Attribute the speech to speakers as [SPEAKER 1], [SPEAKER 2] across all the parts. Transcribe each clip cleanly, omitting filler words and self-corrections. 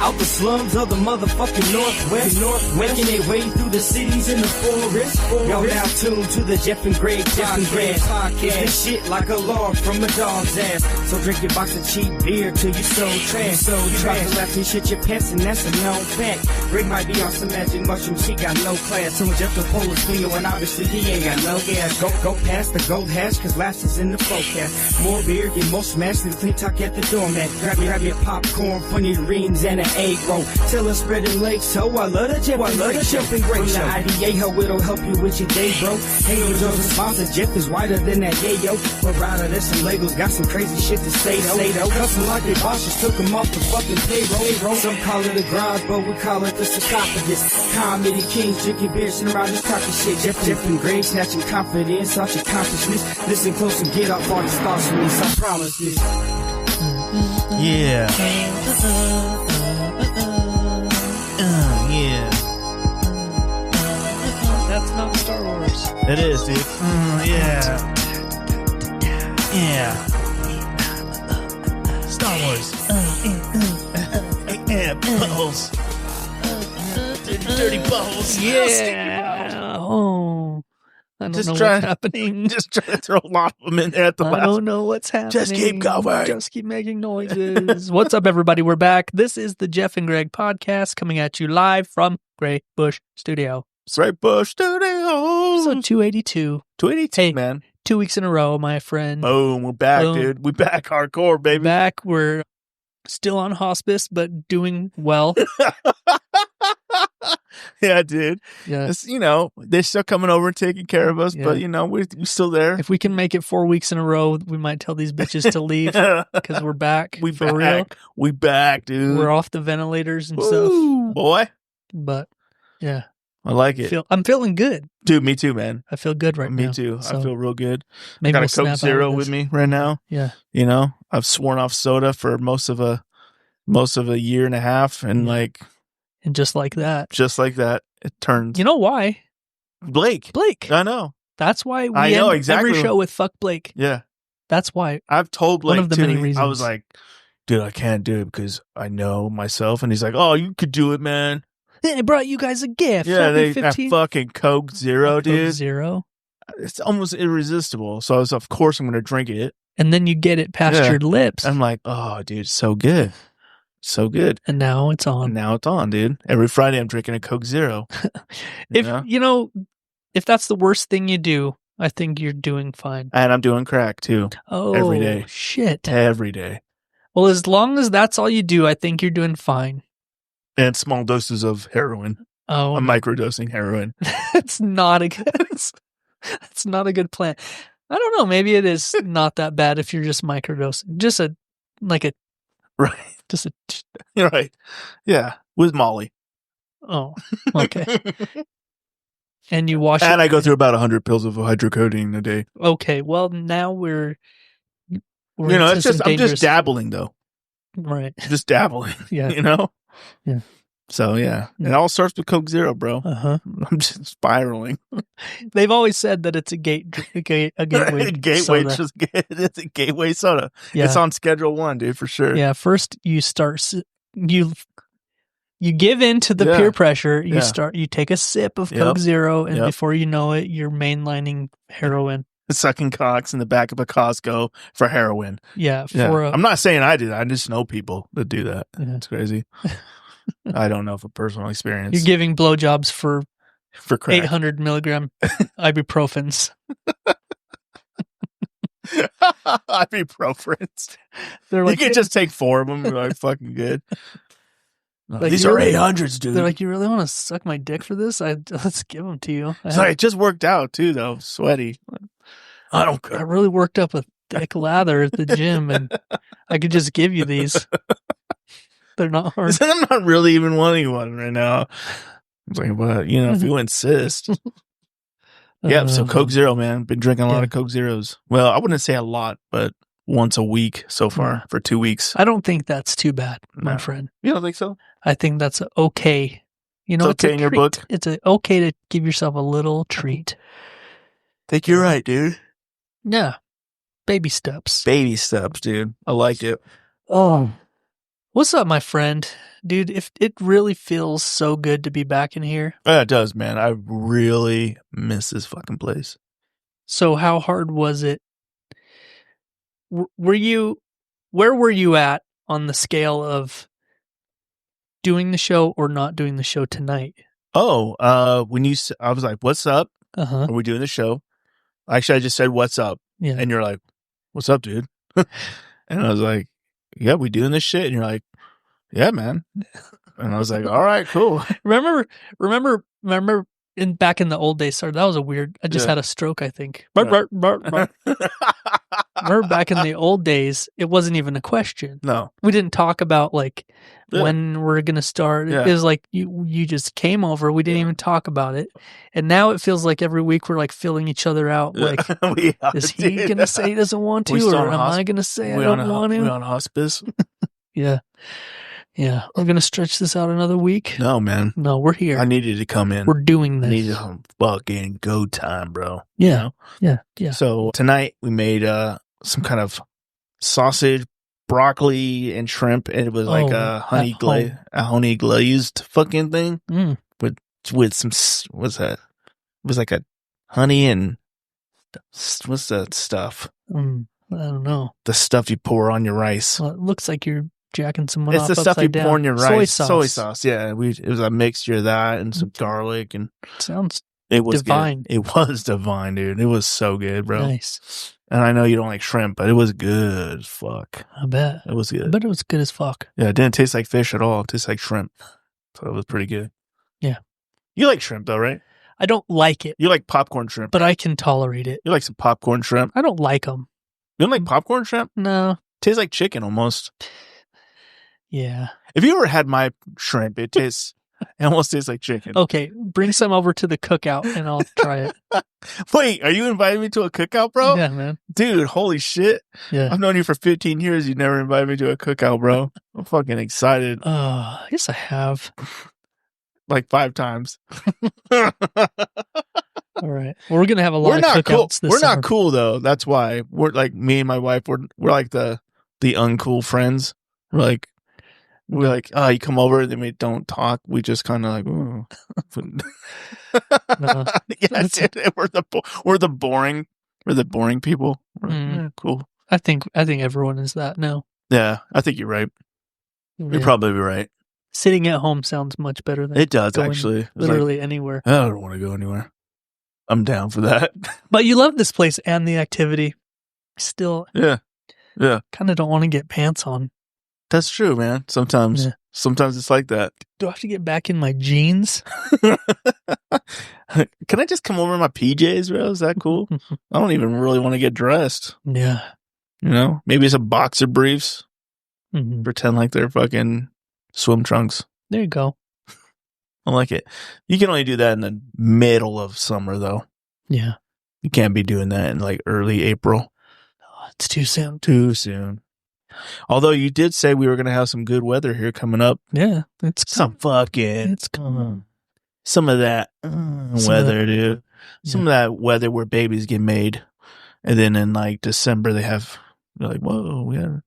[SPEAKER 1] Out the slums of the motherfucking Northwest, making their way through the cities in the forest. Y'all now tuned to the Jeff and Greg podcast. This shit like a log from a dog's ass. So drink your box of cheap beer till you so trash. You about to laugh and shit your pants, and that's a known fact. Greg might be on some magic mushroom, she got no class. So Jeff the Polish finger, and obviously he ain't got no gas. Go past the gold hash, cause laughs is in the forecast. More beer, get more smashed than clean talk at the doormat. Grab your popcorn, funny rings, and an egg roll. Tell us spreading legs, so I love the Jeff and Greg show. From the IDA, how it'll help you with your day, bro. Hey, yo, Joe's sponsor, Jeff is whiter than that, yeah, yo. But rather, there's some Legos, got some crazy shit to say, though. Custom like their bosses took them off the fucking payroll. Some call it a garage, but we call it the sarcophagus. Comedy kings, drinking beer, sitting around this talking shit. Jeff and Greg snatching confidence off your consciousness. Listen close and get off all these thoughts from this, I promise this.
[SPEAKER 2] Yeah. Yeah.
[SPEAKER 3] That's not Star Wars.
[SPEAKER 2] It is, dude. Yeah. Yeah. Star Wars. Yeah, bubbles. Dirty bubbles.
[SPEAKER 3] Yeah. Oh. I don't know what's happening.
[SPEAKER 2] Just try to throw a lot of them in there at the last.
[SPEAKER 3] I don't know what's happening.
[SPEAKER 2] Just keep going.
[SPEAKER 3] Just keep making noises. What's up, everybody? We're back. This is the Jeff and Greg podcast coming at you live from Grey Bush Studio.
[SPEAKER 2] Grey Bush Studio.
[SPEAKER 3] Episode 282.
[SPEAKER 2] 282,
[SPEAKER 3] hey,
[SPEAKER 2] man.
[SPEAKER 3] 2 weeks in a row, my friend.
[SPEAKER 2] Boom. We're back, dude. We back hardcore, baby.
[SPEAKER 3] Back. We're still on hospice, but doing well.
[SPEAKER 2] Yeah, dude.
[SPEAKER 3] Yeah.
[SPEAKER 2] It's, they're still coming over and taking care of us, but, we're still there.
[SPEAKER 3] If we can make it 4 weeks in a row, we might tell these bitches to leave because we're back. Real.
[SPEAKER 2] We back, dude.
[SPEAKER 3] We're off the ventilators and stuff.
[SPEAKER 2] Boy.
[SPEAKER 3] But, yeah.
[SPEAKER 2] I like it.
[SPEAKER 3] I'm feeling good.
[SPEAKER 2] Dude, me too, man.
[SPEAKER 3] I feel good now.
[SPEAKER 2] Me too. So I feel real good.
[SPEAKER 3] Maybe
[SPEAKER 2] I got a Coke Zero with me right now.
[SPEAKER 3] Yeah.
[SPEAKER 2] I've sworn off soda for most of a year and a half, and
[SPEAKER 3] and just like that,
[SPEAKER 2] it turns.
[SPEAKER 3] You know why?
[SPEAKER 2] Blake.
[SPEAKER 3] I
[SPEAKER 2] know.
[SPEAKER 3] That's why we
[SPEAKER 2] end
[SPEAKER 3] exactly every show with "fuck Blake."
[SPEAKER 2] Yeah.
[SPEAKER 3] That's why.
[SPEAKER 2] I've told Blake
[SPEAKER 3] one of the many reasons.
[SPEAKER 2] I was like, dude, I can't do it because I know myself, and he's like, oh, you could do it, man.
[SPEAKER 3] Then I brought you guys a gift.
[SPEAKER 2] Yeah, that fucking Coke Zero, dude.
[SPEAKER 3] Coke Zero.
[SPEAKER 2] It's almost irresistible. So I was, of course, I'm going to drink it.
[SPEAKER 3] And then you get it past your lips.
[SPEAKER 2] I'm like, oh, dude, so good. So good.
[SPEAKER 3] And now it's on.
[SPEAKER 2] Dude. Every Friday I'm drinking a Coke Zero.
[SPEAKER 3] If that's the worst thing you do, I think you're doing fine.
[SPEAKER 2] And I'm doing crack too.
[SPEAKER 3] Oh,
[SPEAKER 2] every day.
[SPEAKER 3] Shit.
[SPEAKER 2] Every day.
[SPEAKER 3] Well, as long as that's all you do, I think you're doing fine.
[SPEAKER 2] And small doses of heroin.
[SPEAKER 3] Oh.
[SPEAKER 2] I'm microdosing heroin.
[SPEAKER 3] That's not a good plan. I don't know. Maybe it is not that bad if you're just microdosing.
[SPEAKER 2] Right. Right. Yeah. With Molly.
[SPEAKER 3] Oh, okay. And you wash
[SPEAKER 2] and I go through about 100 pills of hydrocodone a day.
[SPEAKER 3] Okay. Well, now we're
[SPEAKER 2] I'm just dabbling though.
[SPEAKER 3] Right.
[SPEAKER 2] Just dabbling.
[SPEAKER 3] Yeah.
[SPEAKER 2] Yeah. So yeah. It all starts with Coke Zero, bro.
[SPEAKER 3] Uh-huh.
[SPEAKER 2] I'm just spiraling.
[SPEAKER 3] They've always said that it's a gateway.
[SPEAKER 2] Gateway
[SPEAKER 3] soda.
[SPEAKER 2] It's a gateway soda.
[SPEAKER 3] Yeah.
[SPEAKER 2] It's on Schedule 1, dude, for sure.
[SPEAKER 3] Yeah. First, you give in to the peer pressure. You take a sip of Coke Zero, and before you know it, you're mainlining heroin.
[SPEAKER 2] Sucking cocks in the back of a Costco for heroin.
[SPEAKER 3] Yeah.
[SPEAKER 2] I'm not saying I do that. I just know people that do that.
[SPEAKER 3] Yeah.
[SPEAKER 2] It's crazy. I don't know for personal experience.
[SPEAKER 3] You're giving blowjobs for
[SPEAKER 2] crack.
[SPEAKER 3] 800 milligram ibuprofens.
[SPEAKER 2] Ibuprofens.
[SPEAKER 3] They're like,
[SPEAKER 2] you can just take 4 of them. They're like fucking good.
[SPEAKER 3] These
[SPEAKER 2] are 800s, dude.
[SPEAKER 3] They're like, you really want to suck my dick for this? Let's give them to you.
[SPEAKER 2] Sorry, it just worked out too, though. Sweaty. I don't care.
[SPEAKER 3] I really worked up a thick lather at the gym, and I could just give you these. They're not hard.
[SPEAKER 2] I'm not really even wanting one right now. It's like, but if you insist. Yeah, so Coke Zero, man. Been drinking a lot of Coke Zeros. Well, I wouldn't say a lot, but once a week so far for 2 weeks.
[SPEAKER 3] I don't think that's too bad, my friend.
[SPEAKER 2] You don't think so?
[SPEAKER 3] I think that's okay.
[SPEAKER 2] It's okay in your book?
[SPEAKER 3] It's okay to give yourself a little treat.
[SPEAKER 2] I think you're right, dude.
[SPEAKER 3] Yeah. Baby steps.
[SPEAKER 2] Baby steps, dude. I like it.
[SPEAKER 3] Oh. What's up, my friend? Dude, if it really feels so good to be back in here.
[SPEAKER 2] Yeah, it does, man. I really miss this fucking place.
[SPEAKER 3] So how hard was it? Where were you at on the scale of doing the show or not doing the show tonight?
[SPEAKER 2] Oh, I was like, "What's up?
[SPEAKER 3] Uh-huh.
[SPEAKER 2] Are we doing the show?" Actually, I just said, "What's up?"
[SPEAKER 3] Yeah.
[SPEAKER 2] And you're like, "What's up, dude?" And I was like, "Yeah, we doing this shit?" And you're like, "Yeah, man." And I was like, "All right, cool."
[SPEAKER 3] Remember back in the old days, sorry, that was a weird, I just
[SPEAKER 2] Yeah.
[SPEAKER 3] had a stroke, I think.
[SPEAKER 2] Yeah.
[SPEAKER 3] Remember back in the old days, it wasn't even a question.
[SPEAKER 2] No.
[SPEAKER 3] We didn't talk about like
[SPEAKER 2] Yeah.
[SPEAKER 3] when we're going to start.
[SPEAKER 2] Yeah.
[SPEAKER 3] It was like you just came over. We didn't even talk about it. And now it feels like every week we're like filling each other out. Like, is he going to say he doesn't want to? Or am I going to say I don't want to?
[SPEAKER 2] We on hospice?
[SPEAKER 3] Yeah. Yeah. We're going to stretch this out another week.
[SPEAKER 2] No, man.
[SPEAKER 3] No, we're here.
[SPEAKER 2] I needed to come in.
[SPEAKER 3] We're doing
[SPEAKER 2] I
[SPEAKER 3] this.
[SPEAKER 2] needed some fucking go time, bro.
[SPEAKER 3] Yeah.
[SPEAKER 2] You know?
[SPEAKER 3] Yeah. Yeah.
[SPEAKER 2] So tonight we made some kind of sausage, broccoli, and shrimp. And it was like a honey glazed fucking thing with some, what's that? It was like a honey and what's that stuff?
[SPEAKER 3] I don't know.
[SPEAKER 2] The stuff you pour on your rice.
[SPEAKER 3] Well, it looks like you're jacking someone
[SPEAKER 2] It's
[SPEAKER 3] off
[SPEAKER 2] the stuff you
[SPEAKER 3] upside
[SPEAKER 2] pour on
[SPEAKER 3] down.
[SPEAKER 2] your rice.
[SPEAKER 3] Soy sauce.
[SPEAKER 2] Yeah, it was a mixture of that and some garlic, and
[SPEAKER 3] Sounds
[SPEAKER 2] it was
[SPEAKER 3] divine.
[SPEAKER 2] Good. It was divine, dude. It was so good, bro.
[SPEAKER 3] Nice.
[SPEAKER 2] And I know you don't like shrimp, but it was good as fuck.
[SPEAKER 3] I bet.
[SPEAKER 2] It was good.
[SPEAKER 3] I bet it was good as fuck.
[SPEAKER 2] Yeah, it didn't taste like fish at all. It tasted like shrimp. So it was pretty good.
[SPEAKER 3] Yeah.
[SPEAKER 2] You like shrimp though, right?
[SPEAKER 3] I don't like it,
[SPEAKER 2] You like popcorn shrimp.
[SPEAKER 3] but I can tolerate it.
[SPEAKER 2] You like some popcorn shrimp.
[SPEAKER 3] I don't like them.
[SPEAKER 2] You don't like popcorn shrimp?
[SPEAKER 3] No.
[SPEAKER 2] Tastes like chicken almost.
[SPEAKER 3] Yeah.
[SPEAKER 2] If you ever had my shrimp, it almost tastes like chicken.
[SPEAKER 3] Okay. Bring some over to the cookout and I'll try it.
[SPEAKER 2] Wait, are you inviting me to a cookout, bro?
[SPEAKER 3] Yeah, man.
[SPEAKER 2] Dude, holy shit.
[SPEAKER 3] Yeah.
[SPEAKER 2] I've known you for 15 years. You never invited me to a cookout, bro. I'm fucking excited.
[SPEAKER 3] I guess I have.
[SPEAKER 2] Like 5 times.
[SPEAKER 3] All right. Well, we're going to have a lot of cookouts
[SPEAKER 2] cool.
[SPEAKER 3] this
[SPEAKER 2] We're
[SPEAKER 3] summer.
[SPEAKER 2] not cool, though. That's why. We're like, me and my wife, we're like the uncool friends. We're like, oh, you come over, then we don't talk. We just kind of like, ooh.
[SPEAKER 3] No.
[SPEAKER 2] Yeah, dude, we're the boring people. Yeah, cool.
[SPEAKER 3] I think everyone is that now.
[SPEAKER 2] Yeah, I think you're right. You're
[SPEAKER 3] Yeah.
[SPEAKER 2] probably right.
[SPEAKER 3] Sitting at home sounds much better than
[SPEAKER 2] It does,
[SPEAKER 3] going
[SPEAKER 2] actually. It's
[SPEAKER 3] literally anywhere.
[SPEAKER 2] like, I don't want to go anywhere. I'm down for that.
[SPEAKER 3] But you love this place and the activity. Still,
[SPEAKER 2] Yeah.
[SPEAKER 3] kind of don't want to get pants on.
[SPEAKER 2] That's true, man. Sometimes it's like that.
[SPEAKER 3] Do I have to get back in my jeans?
[SPEAKER 2] Can I just come over in my PJs, bro? Is that cool? I don't even really want to get dressed.
[SPEAKER 3] Yeah.
[SPEAKER 2] You know, maybe some boxer briefs.
[SPEAKER 3] Mhm.
[SPEAKER 2] Pretend like they're fucking swim trunks.
[SPEAKER 3] There you go.
[SPEAKER 2] I like it. You can only do that in the middle of summer, though.
[SPEAKER 3] Yeah.
[SPEAKER 2] You can't be doing that in like early April.
[SPEAKER 3] Oh, it's too soon.
[SPEAKER 2] Too soon. Although you did say we were going to have some good weather here coming up.
[SPEAKER 3] Yeah. It's
[SPEAKER 2] Some fucking,
[SPEAKER 3] It's coming.
[SPEAKER 2] some of that weather, dude. Some
[SPEAKER 3] Yeah.
[SPEAKER 2] of that weather where babies get made. And then in like December, they're like, whoa, what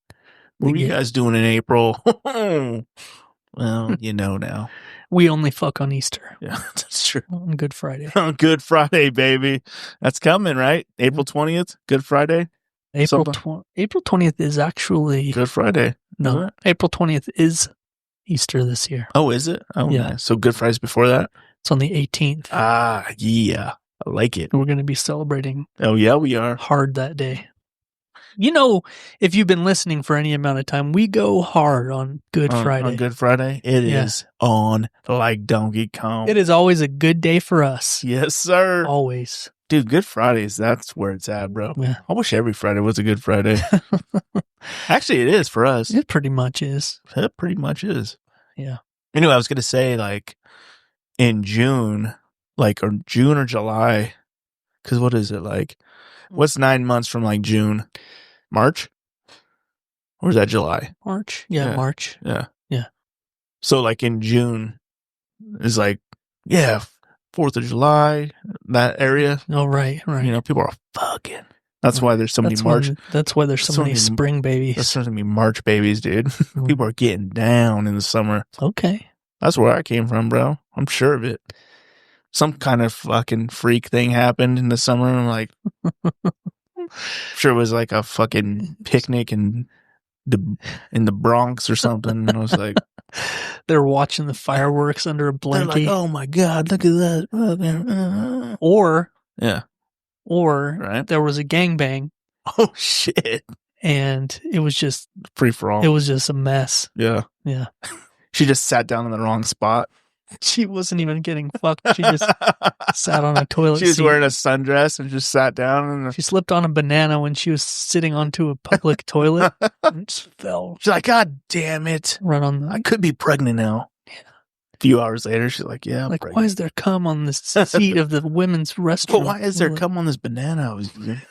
[SPEAKER 2] were you guys doing in April? Well, you know now.
[SPEAKER 3] We only fuck on Easter.
[SPEAKER 2] Yeah, that's true.
[SPEAKER 3] On Good Friday.
[SPEAKER 2] On Good Friday, baby. That's coming, right? April 20th, Good Friday?
[SPEAKER 3] April 20th is actually...
[SPEAKER 2] Good Friday.
[SPEAKER 3] No, April 20th is Easter this year.
[SPEAKER 2] Oh, is it? Oh,
[SPEAKER 3] Yeah.
[SPEAKER 2] nice. So Good Friday's before that?
[SPEAKER 3] It's on the 18th.
[SPEAKER 2] Ah, yeah. I like it.
[SPEAKER 3] We're going to be celebrating
[SPEAKER 2] Oh, yeah, we are.
[SPEAKER 3] hard that day. You know, if you've been listening for any amount of time, we go hard on Good Friday.
[SPEAKER 2] On Good Friday? It is on like Donkey Kong.
[SPEAKER 3] It is always a good day for us.
[SPEAKER 2] Yes, sir.
[SPEAKER 3] Always.
[SPEAKER 2] Dude, Good Fridays, that's where it's at, bro.
[SPEAKER 3] Yeah.
[SPEAKER 2] I wish every Friday was a Good Friday. Actually, it is for us.
[SPEAKER 3] It pretty much is.
[SPEAKER 2] It pretty much is.
[SPEAKER 3] Yeah.
[SPEAKER 2] Anyway, I was going to say, like, in June, or June or July, because what is it, like, what's 9 months from, like, June? March? Or is that July?
[SPEAKER 3] March? Yeah, March.
[SPEAKER 2] Yeah.
[SPEAKER 3] Yeah.
[SPEAKER 2] So, like, in June is, like, 4th of July, that area.
[SPEAKER 3] Oh, right.
[SPEAKER 2] You know, people are fucking. That's why there's so many March.
[SPEAKER 3] That's why there's so many spring babies.
[SPEAKER 2] There's so many March babies, dude. People are getting down in the summer.
[SPEAKER 3] Okay.
[SPEAKER 2] That's where I came from, bro. I'm sure of it. Some kind of fucking freak thing happened in the summer. I'm like, sure it was like a fucking picnic in the Bronx or something. And I was like,
[SPEAKER 3] they're watching the fireworks under a blanket.
[SPEAKER 2] Like, oh my god, look at that.
[SPEAKER 3] Or
[SPEAKER 2] right?
[SPEAKER 3] There was a gangbang.
[SPEAKER 2] Oh shit!
[SPEAKER 3] And it was just
[SPEAKER 2] free for all.
[SPEAKER 3] It was just a mess.
[SPEAKER 2] Yeah. She just sat down in the wrong spot.
[SPEAKER 3] She wasn't even getting fucked. She just sat on a toilet seat.
[SPEAKER 2] She was wearing a sundress and just sat down. And
[SPEAKER 3] she slipped on a banana when she was sitting onto a public toilet and just fell.
[SPEAKER 2] She's like, God damn it. I could be pregnant now. Yeah. A few hours later, she's like, yeah, I'm
[SPEAKER 3] like,
[SPEAKER 2] pregnant.
[SPEAKER 3] why is there cum on this seat of the women's restaurant?
[SPEAKER 2] But why is there cum on this banana I was eating?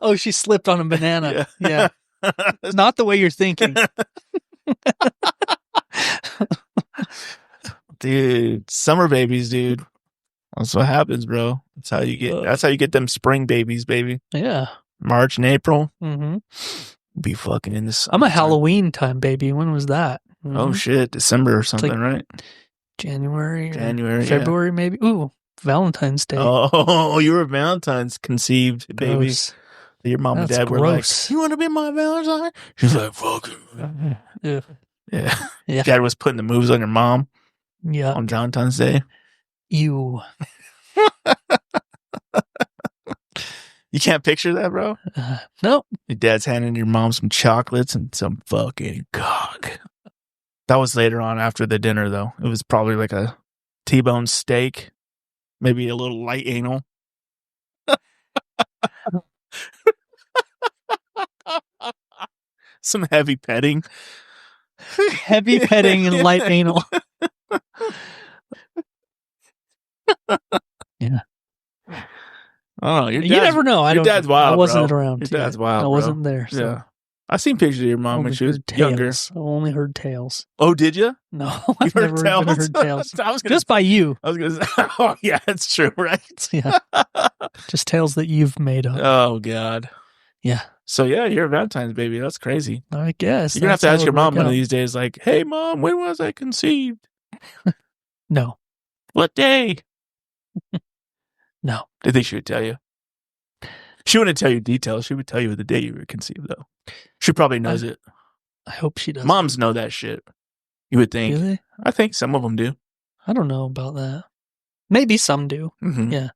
[SPEAKER 3] Oh, she slipped on a banana. Yeah. Not the way you're thinking.
[SPEAKER 2] Dude, summer babies, dude. That's what happens, bro. That's how you get. That's how you get them spring babies, baby.
[SPEAKER 3] Yeah,
[SPEAKER 2] March and April.
[SPEAKER 3] Mm-hmm.
[SPEAKER 2] Be fucking in this.
[SPEAKER 3] I'm a Halloween time baby. When was that?
[SPEAKER 2] Mm-hmm. Oh shit, December or something, like right?
[SPEAKER 3] January,
[SPEAKER 2] February,
[SPEAKER 3] maybe. Ooh, Valentine's Day.
[SPEAKER 2] Oh, you were Valentine's conceived, baby.
[SPEAKER 3] Gross.
[SPEAKER 2] Your mom and dad were
[SPEAKER 3] gross.
[SPEAKER 2] like, "You want to be my Valentine?" She's like, "Fuck it." Yeah. Dad was putting the moves on your mom.
[SPEAKER 3] Yeah.
[SPEAKER 2] On Valentine's Day.
[SPEAKER 3] You
[SPEAKER 2] can't picture that, bro?
[SPEAKER 3] No.
[SPEAKER 2] Your dad's handing your mom some chocolates and some fucking cock. That was later on after the dinner, though. It was probably like a T-bone steak, maybe a little light anal. Some heavy petting.
[SPEAKER 3] Heavy petting and light anal. Yeah.
[SPEAKER 2] Oh, you
[SPEAKER 3] never know.
[SPEAKER 2] Your dad's wild.
[SPEAKER 3] I wasn't
[SPEAKER 2] bro.
[SPEAKER 3] around.
[SPEAKER 2] Your dad's wild.
[SPEAKER 3] I wasn't there. So.
[SPEAKER 2] Yeah. I seen pictures of your mom when she was younger.
[SPEAKER 3] I only heard tales.
[SPEAKER 2] Oh, did you?
[SPEAKER 3] No, I've never even heard tales. Just by you.
[SPEAKER 2] I was gonna say, oh yeah, it's true, right?
[SPEAKER 3] Yeah. Just tales that you've made up.
[SPEAKER 2] Oh God.
[SPEAKER 3] Yeah.
[SPEAKER 2] So yeah, you're a Valentine's baby. That's crazy.
[SPEAKER 3] I guess
[SPEAKER 2] you're gonna have to ask your mom one of these days, like, "Hey, mom, when was I conceived?"
[SPEAKER 3] No.
[SPEAKER 2] What day?
[SPEAKER 3] No.
[SPEAKER 2] I think she would tell you. She wouldn't tell you details. She would tell you the day you were conceived, though. She probably knows it.
[SPEAKER 3] I hope she does.
[SPEAKER 2] Moms know that shit. You would think.
[SPEAKER 3] Do they?
[SPEAKER 2] I think some of them do.
[SPEAKER 3] I don't know about that. Maybe some do.
[SPEAKER 2] Mm-hmm.
[SPEAKER 3] Yeah.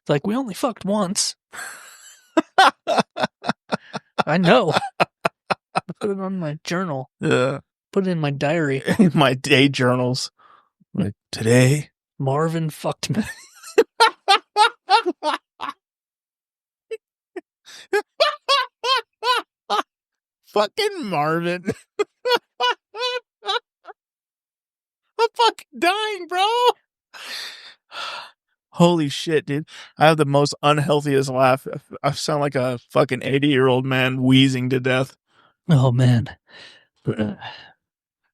[SPEAKER 3] It's like, we only fucked once. I know. I put it on my journal.
[SPEAKER 2] Yeah.
[SPEAKER 3] Put it in my diary.
[SPEAKER 2] My day journals. Like, today,
[SPEAKER 3] Marvin fucked me.
[SPEAKER 2] Fucking Marvin. I'm fucking dying, bro. Holy shit, dude. I have the most unhealthiest laugh. I sound like a fucking 80-year-old man wheezing to death.
[SPEAKER 3] Oh, man.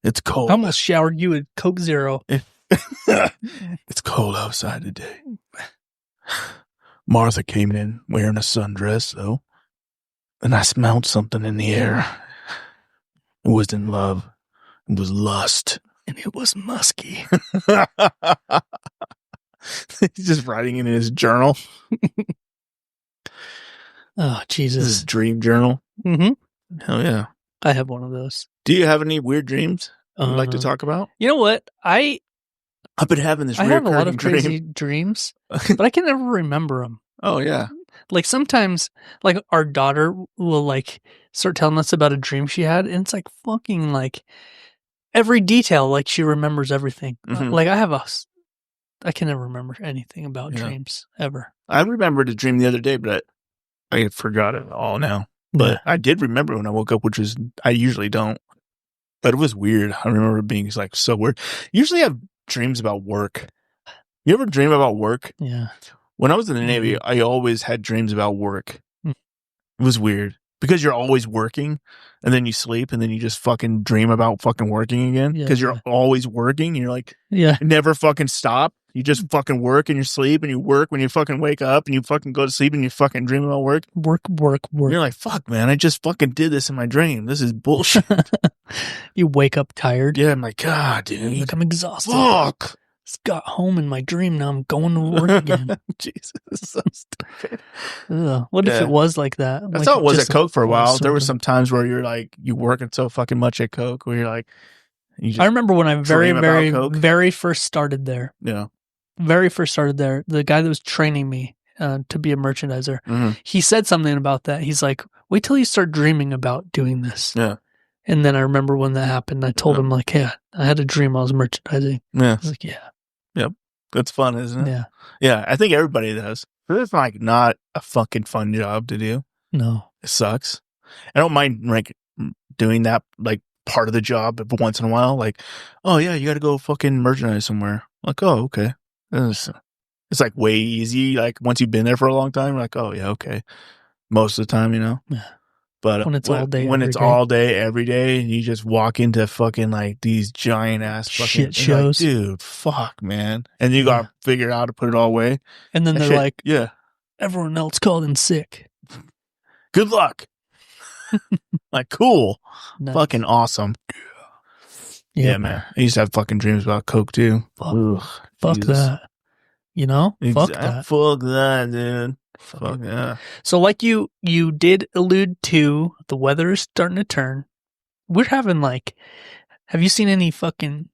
[SPEAKER 2] It's cold.
[SPEAKER 3] I almost showered you with Coke Zero.
[SPEAKER 2] It's cold outside today. Martha came in wearing a sundress, though. And I smelled something in the air. It wasn't love. It was lust.
[SPEAKER 3] And it was musky.
[SPEAKER 2] He's just writing it in his journal.
[SPEAKER 3] Oh, Jesus.
[SPEAKER 2] His dream journal.
[SPEAKER 3] Mm-hmm.
[SPEAKER 2] Hell yeah.
[SPEAKER 3] I have one of those.
[SPEAKER 2] Do you have any weird dreams you'd like to talk about?
[SPEAKER 3] You know what?
[SPEAKER 2] I've been having this.
[SPEAKER 3] I have a lot of crazy dreams, but I can never remember them.
[SPEAKER 2] Oh yeah.
[SPEAKER 3] Like sometimes, like our daughter will like start telling us about a dream she had, and it's like fucking like every detail. Like she remembers everything.
[SPEAKER 2] Mm-hmm.
[SPEAKER 3] Like I can never remember anything about dreams ever.
[SPEAKER 2] I remembered a dream the other day, but I forgot it all now. But I did remember when I woke up, which is I usually don't. But it was weird. I remember it being like so weird. Usually I have dreams about work. You ever dream about work?
[SPEAKER 3] Yeah.
[SPEAKER 2] When I was in the Navy, I always had dreams about work. It was weird because you're always working, and then you sleep, and then you just fucking dream about fucking working again because you're always working. And you're like, you never fucking stop. You just fucking work in your sleep, and you work when you fucking wake up, and you fucking go to sleep, and you fucking dream about work.
[SPEAKER 3] Work.
[SPEAKER 2] And you're like, fuck, man, I just fucking did this in my dream. This is bullshit.
[SPEAKER 3] You wake up tired.
[SPEAKER 2] Yeah, I'm like, God, dude.
[SPEAKER 3] Like, I'm exhausted.
[SPEAKER 2] Fuck.
[SPEAKER 3] Just got home in my dream. Now I'm going to work again.
[SPEAKER 2] Jesus, so stupid.
[SPEAKER 3] What if it was like that?
[SPEAKER 2] That's
[SPEAKER 3] like
[SPEAKER 2] how it was at Coke for a while. There were
[SPEAKER 3] some
[SPEAKER 2] some times where you're like, you working so fucking much at Coke where you're like,
[SPEAKER 3] I remember when I very first started there.
[SPEAKER 2] Yeah.
[SPEAKER 3] Very first started there. The guy that was training me to be a merchandiser, he said something about that. He's like, wait till you start dreaming about doing this.
[SPEAKER 2] Yeah.
[SPEAKER 3] And then I remember when that happened, I told him like, yeah, I had a dream I was merchandising.
[SPEAKER 2] Yeah.
[SPEAKER 3] I was like, yeah.
[SPEAKER 2] Yep. That's fun, isn't it?
[SPEAKER 3] Yeah.
[SPEAKER 2] Yeah. I think everybody does. But it's like not a fucking fun job to do.
[SPEAKER 3] No.
[SPEAKER 2] It sucks. I don't mind like doing that like part of the job but once in a while. Like, oh yeah, you got to go fucking merchandise somewhere. Like, oh, okay. It's like way easy. Like once you've been there for a long time, you're like, oh yeah, okay. Most of the time, you know.
[SPEAKER 3] Yeah.
[SPEAKER 2] But
[SPEAKER 3] when it's
[SPEAKER 2] all day, every day, and you just walk into fucking like these giant ass fucking
[SPEAKER 3] shit shows,
[SPEAKER 2] like, dude, fuck, man, and you got to figure out how to put it all away.
[SPEAKER 3] And then they're like,
[SPEAKER 2] yeah,
[SPEAKER 3] everyone else called in sick.
[SPEAKER 2] Good luck. Like, cool,
[SPEAKER 3] Nice.
[SPEAKER 2] Fucking awesome. Yeah, man. I used to have fucking dreams about Coke too.
[SPEAKER 3] Fuck that. You know, fuck that.
[SPEAKER 2] Fuck that, dude. Fuck yeah.
[SPEAKER 3] So like you did allude to, the weather is starting to turn. We're having like, have you seen any fucking,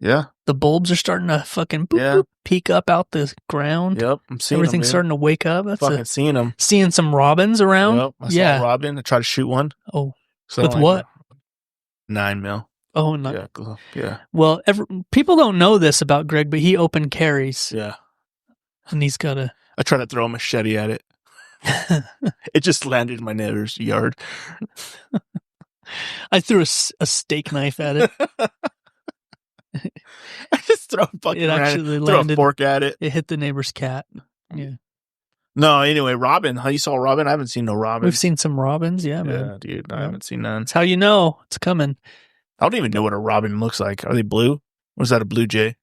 [SPEAKER 3] the bulbs are starting to fucking boop, peek up out the ground.
[SPEAKER 2] Yep. I'm seeing
[SPEAKER 3] everything's
[SPEAKER 2] them,
[SPEAKER 3] starting to wake up. That's
[SPEAKER 2] fucking seeing them.
[SPEAKER 3] Seeing some robins around.
[SPEAKER 2] Yep. I saw a robin. I tried to shoot one.
[SPEAKER 3] Oh,
[SPEAKER 2] so
[SPEAKER 3] with what?
[SPEAKER 2] 9 mil.
[SPEAKER 3] Oh, no.
[SPEAKER 2] Yeah.
[SPEAKER 3] Well, people don't know this about Greg, but he open carries.
[SPEAKER 2] Yeah.
[SPEAKER 3] And he's got a...
[SPEAKER 2] I tried to throw a machete at it. It just landed in my neighbor's yard.
[SPEAKER 3] I threw a steak knife at it.
[SPEAKER 2] I just throw a fork at it.
[SPEAKER 3] It hit the neighbor's cat. Yeah.
[SPEAKER 2] No, anyway, robin. How you saw robin? I haven't seen no robin.
[SPEAKER 3] We've seen some robins. Yeah, man.
[SPEAKER 2] Yeah, dude. I haven't seen none.
[SPEAKER 3] That's how you know it's coming.
[SPEAKER 2] I don't even know what a robin looks like. Are they blue? Or is that a blue jay?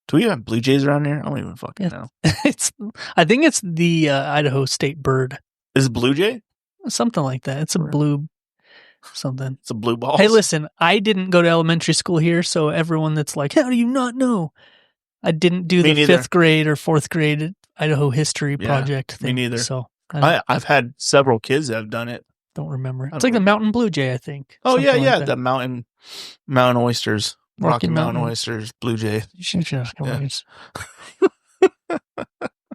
[SPEAKER 2] Do we have blue jays around here? I don't even fucking know.
[SPEAKER 3] I think it's the Idaho state bird.
[SPEAKER 2] Is it blue jay?
[SPEAKER 3] Something like that. It's a blue something.
[SPEAKER 2] It's a blue ball.
[SPEAKER 3] Hey, listen, I didn't go to elementary school here, so everyone that's like, how do you not know? I didn't do the 5th grade or 4th grade Idaho history project thing.
[SPEAKER 2] Me neither.
[SPEAKER 3] So
[SPEAKER 2] I've had several kids that have done it.
[SPEAKER 3] Don't remember. It's like the mountain blue jay, I think.
[SPEAKER 2] Oh, yeah. The mountain oysters. Rocky Mountain oysters, blue jay.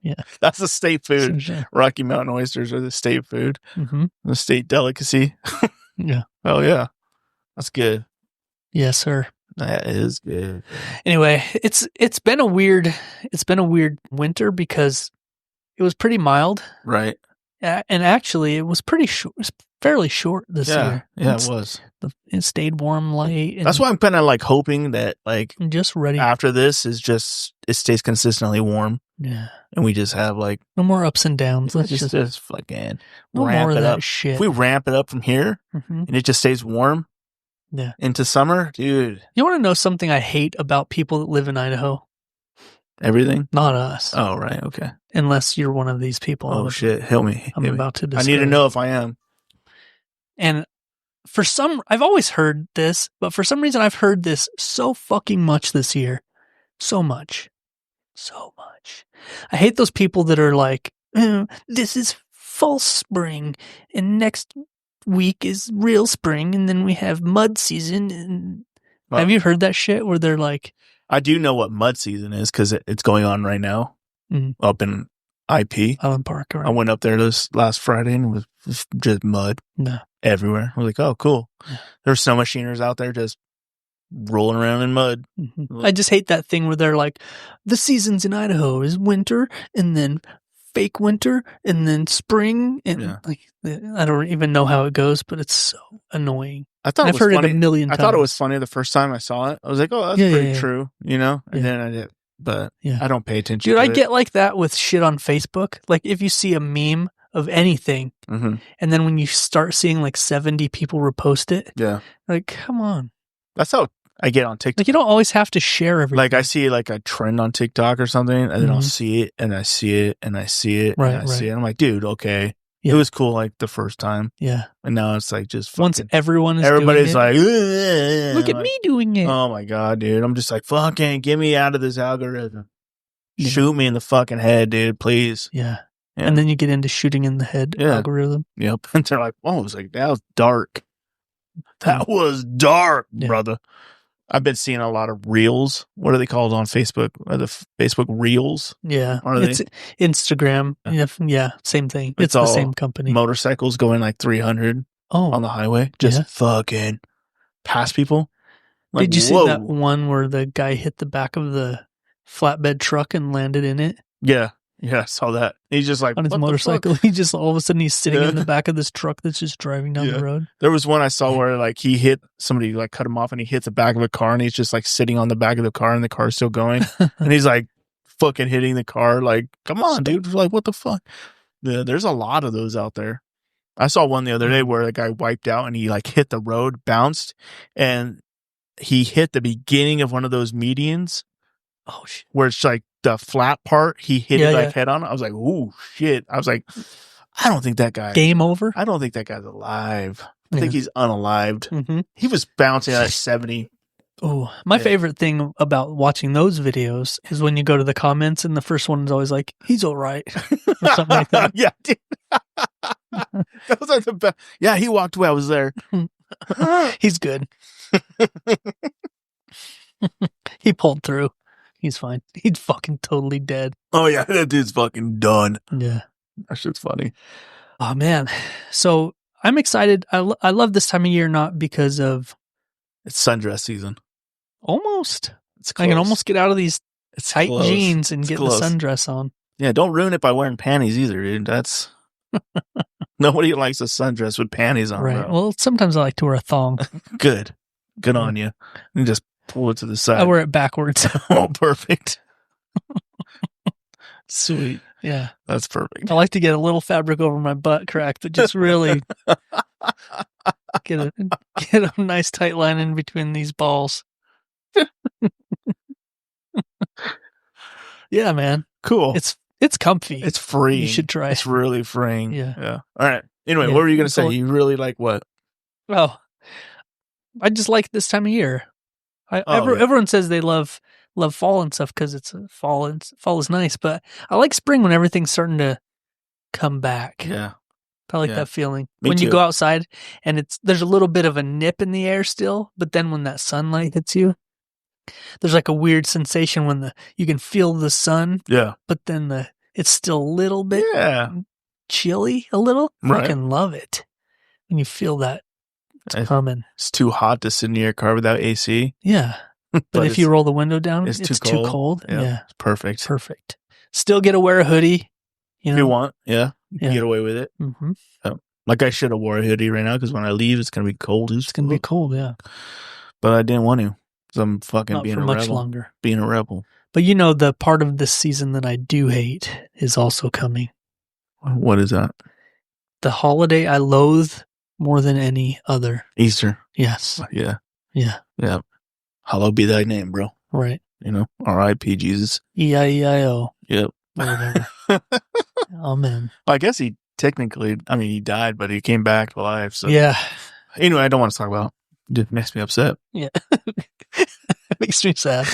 [SPEAKER 3] Yeah.
[SPEAKER 2] That's the state food. Rocky Mountain oysters are the state food.
[SPEAKER 3] Mm-hmm.
[SPEAKER 2] The state delicacy.
[SPEAKER 3] Yeah.
[SPEAKER 2] Oh, yeah. That's good.
[SPEAKER 3] Yes, sir.
[SPEAKER 2] That is good.
[SPEAKER 3] Anyway, it's been a weird winter because it was pretty mild.
[SPEAKER 2] Right.
[SPEAKER 3] And actually it was pretty short. It was fairly short this year.
[SPEAKER 2] Yeah, it was.
[SPEAKER 3] It stayed warm late.
[SPEAKER 2] That's why I'm kind of like hoping that like
[SPEAKER 3] I'm just ready
[SPEAKER 2] after this is just it stays consistently warm.
[SPEAKER 3] Yeah.
[SPEAKER 2] And we just have like
[SPEAKER 3] no more ups and downs. Let's
[SPEAKER 2] just fucking
[SPEAKER 3] no
[SPEAKER 2] ramp
[SPEAKER 3] more
[SPEAKER 2] it
[SPEAKER 3] of that
[SPEAKER 2] up.
[SPEAKER 3] shit.
[SPEAKER 2] If we ramp it up from here and it just stays warm into summer, dude.
[SPEAKER 3] You want to know something I hate about people that live in Idaho?
[SPEAKER 2] Everything?
[SPEAKER 3] Not us.
[SPEAKER 2] Oh, right. Okay.
[SPEAKER 3] Unless you're one of these people.
[SPEAKER 2] Oh, shit. Help me.
[SPEAKER 3] I'm about to discuss.
[SPEAKER 2] I need to know if I am.
[SPEAKER 3] And I've always heard this, but for some reason I've heard this so fucking much this year. So much. I hate those people that are like, this is false spring and next week is real spring and then we have mud season. And have you heard that shit where they're like,
[SPEAKER 2] I do know what mud season is because it's going on right now up in IP.
[SPEAKER 3] Island Park. Right?
[SPEAKER 2] I went up there this last Friday and it was just mud everywhere. I was like, oh, cool. Yeah. There's snow machiners out there just rolling around in mud.
[SPEAKER 3] Mm-hmm. I just hate that thing where they're like, the seasons in Idaho is winter and then fake winter and then spring. And like, I don't even know how it goes, but it's so annoying.
[SPEAKER 2] I've
[SPEAKER 3] heard it a million times.
[SPEAKER 2] I thought it was funny the first time I saw it. I was like, oh, that's pretty true, you know? And then I did, but I don't pay attention to it.
[SPEAKER 3] Dude, I get like that with shit on Facebook. Like if you see a meme of anything.
[SPEAKER 2] Mm-hmm.
[SPEAKER 3] And then when you start seeing like 70 people repost it,
[SPEAKER 2] Yeah.
[SPEAKER 3] like, come on.
[SPEAKER 2] That's how I get on TikTok.
[SPEAKER 3] Like, you don't always have to share everything.
[SPEAKER 2] Like, I see like a trend on TikTok or something, and then I'll see it, and I see it, and I see it, and I see it. I'm like, dude, okay. Yeah. It was cool like the first time.
[SPEAKER 3] Yeah.
[SPEAKER 2] And now it's like just fucking,
[SPEAKER 3] once everybody's
[SPEAKER 2] like,
[SPEAKER 3] look at me doing it.
[SPEAKER 2] Oh my God, dude. I'm just like, fucking get me out of this algorithm. Yeah. Shoot me in the fucking head, dude, please.
[SPEAKER 3] Yeah. And then you get into shooting in the head algorithm.
[SPEAKER 2] Yep. And they're like, oh, it was like, that was dark. That was dark, brother. I've been seeing a lot of reels. What are they called on Facebook? The Facebook reels?
[SPEAKER 3] Yeah. It's Instagram. Yeah. Same thing. It's the same company.
[SPEAKER 2] Motorcycles going like 300 on the highway. Just fucking past people. Like,
[SPEAKER 3] did you see that one where the guy hit the back of the flatbed truck and landed in it?
[SPEAKER 2] Yeah. Yeah, I saw that. He's just like,
[SPEAKER 3] on his motorcycle. He just, all of a sudden, he's sitting in the back of this truck that's just driving down the road.
[SPEAKER 2] There was one I saw where like he hit somebody, like cut him off, and he hit the back of a car, and he's just like sitting on the back of the car, and the car's still going. And he's like fucking hitting the car. Like, come on, dude. Like, what the fuck? Yeah, there's a lot of those out there. I saw one the other day where the guy wiped out and he like hit the road, bounced, and he hit the beginning of one of those medians.
[SPEAKER 3] Oh shit!
[SPEAKER 2] Where it's like the flat part, he hit it like head on. I was like, "Ooh, shit!" I was like, "I don't think that guy."
[SPEAKER 3] Game over.
[SPEAKER 2] I don't think that guy's alive. I think he's unalived. Mm-hmm. He was bouncing at 70.
[SPEAKER 3] Oh, my favorite thing about watching those videos is when you go to the comments and the first one is always like, "He's all right," or something like that.
[SPEAKER 2] Yeah, dude. Those are the best. Yeah, he walked away. I was there.
[SPEAKER 3] He's good. He pulled through. He's fine. He's fucking totally dead.
[SPEAKER 2] Oh, yeah. That dude's fucking done.
[SPEAKER 3] Yeah.
[SPEAKER 2] That shit's funny.
[SPEAKER 3] Oh, man. So I'm excited. I love this time of year, not because of...
[SPEAKER 2] It's sundress season.
[SPEAKER 3] Almost.
[SPEAKER 2] It's close.
[SPEAKER 3] I can almost get out of these tight jeans and get the sundress on.
[SPEAKER 2] Yeah, don't ruin it by wearing panties either, dude. That's... Nobody likes a sundress with panties on,
[SPEAKER 3] right.
[SPEAKER 2] Bro.
[SPEAKER 3] Well, sometimes I like to wear a thong.
[SPEAKER 2] Good on you. And just pull it to the side.
[SPEAKER 3] I wear it backwards.
[SPEAKER 2] Oh, perfect. Sweet.
[SPEAKER 3] Yeah.
[SPEAKER 2] That's perfect.
[SPEAKER 3] I like to get a little fabric over my butt crack to just really get a nice tight line in between these balls. Yeah, man.
[SPEAKER 2] Cool.
[SPEAKER 3] It's comfy.
[SPEAKER 2] It's freeing.
[SPEAKER 3] You should try it.
[SPEAKER 2] It's really freeing.
[SPEAKER 3] Yeah.
[SPEAKER 2] All right. Anyway, what were you going to say? You really like what?
[SPEAKER 3] Well, I just like this time of year. Everyone says they love fall and stuff because it's fall and fall is nice, but I like spring when everything's starting to come back.
[SPEAKER 2] Yeah.
[SPEAKER 3] I like that feeling.
[SPEAKER 2] Me
[SPEAKER 3] when
[SPEAKER 2] too.
[SPEAKER 3] you go outside and there's a little bit of a nip in the air still, but then when that sunlight hits you, there's like a weird sensation when you can feel the sun.
[SPEAKER 2] Yeah.
[SPEAKER 3] But then it's still a little bit chilly a little.
[SPEAKER 2] Right.
[SPEAKER 3] I can love it. When you feel that it's coming.
[SPEAKER 2] It's too hot to sit in your car without AC.
[SPEAKER 3] Yeah. But if you roll the window down, it's too cold.
[SPEAKER 2] Yeah. It's perfect.
[SPEAKER 3] Perfect. Still get to wear a hoodie. You know?
[SPEAKER 2] If you want. Yeah. You can get away with it.
[SPEAKER 3] Mm-hmm.
[SPEAKER 2] Like I should have wore a hoodie right now because when I leave, it's going to be cold.
[SPEAKER 3] It's going to be cold, yeah.
[SPEAKER 2] But I didn't want to. Because I'm fucking
[SPEAKER 3] Not
[SPEAKER 2] being
[SPEAKER 3] for
[SPEAKER 2] a
[SPEAKER 3] much
[SPEAKER 2] rebel.
[SPEAKER 3] longer.
[SPEAKER 2] Being a rebel.
[SPEAKER 3] But you know, the part of this season that I do hate is also coming.
[SPEAKER 2] What is that?
[SPEAKER 3] The holiday I loathe more than any other.
[SPEAKER 2] Easter.
[SPEAKER 3] Yes.
[SPEAKER 2] Yeah.
[SPEAKER 3] Yeah.
[SPEAKER 2] Yeah. Hallowed be thy name, bro.
[SPEAKER 3] Right.
[SPEAKER 2] You know, R.I.P. Jesus.
[SPEAKER 3] E-I-E-I-O.
[SPEAKER 2] Yep.
[SPEAKER 3] Whatever. Amen.
[SPEAKER 2] Well, I guess he died, but he came back to life. So
[SPEAKER 3] yeah.
[SPEAKER 2] Anyway, I don't want to talk about it. It makes me upset.
[SPEAKER 3] Yeah. It makes me sad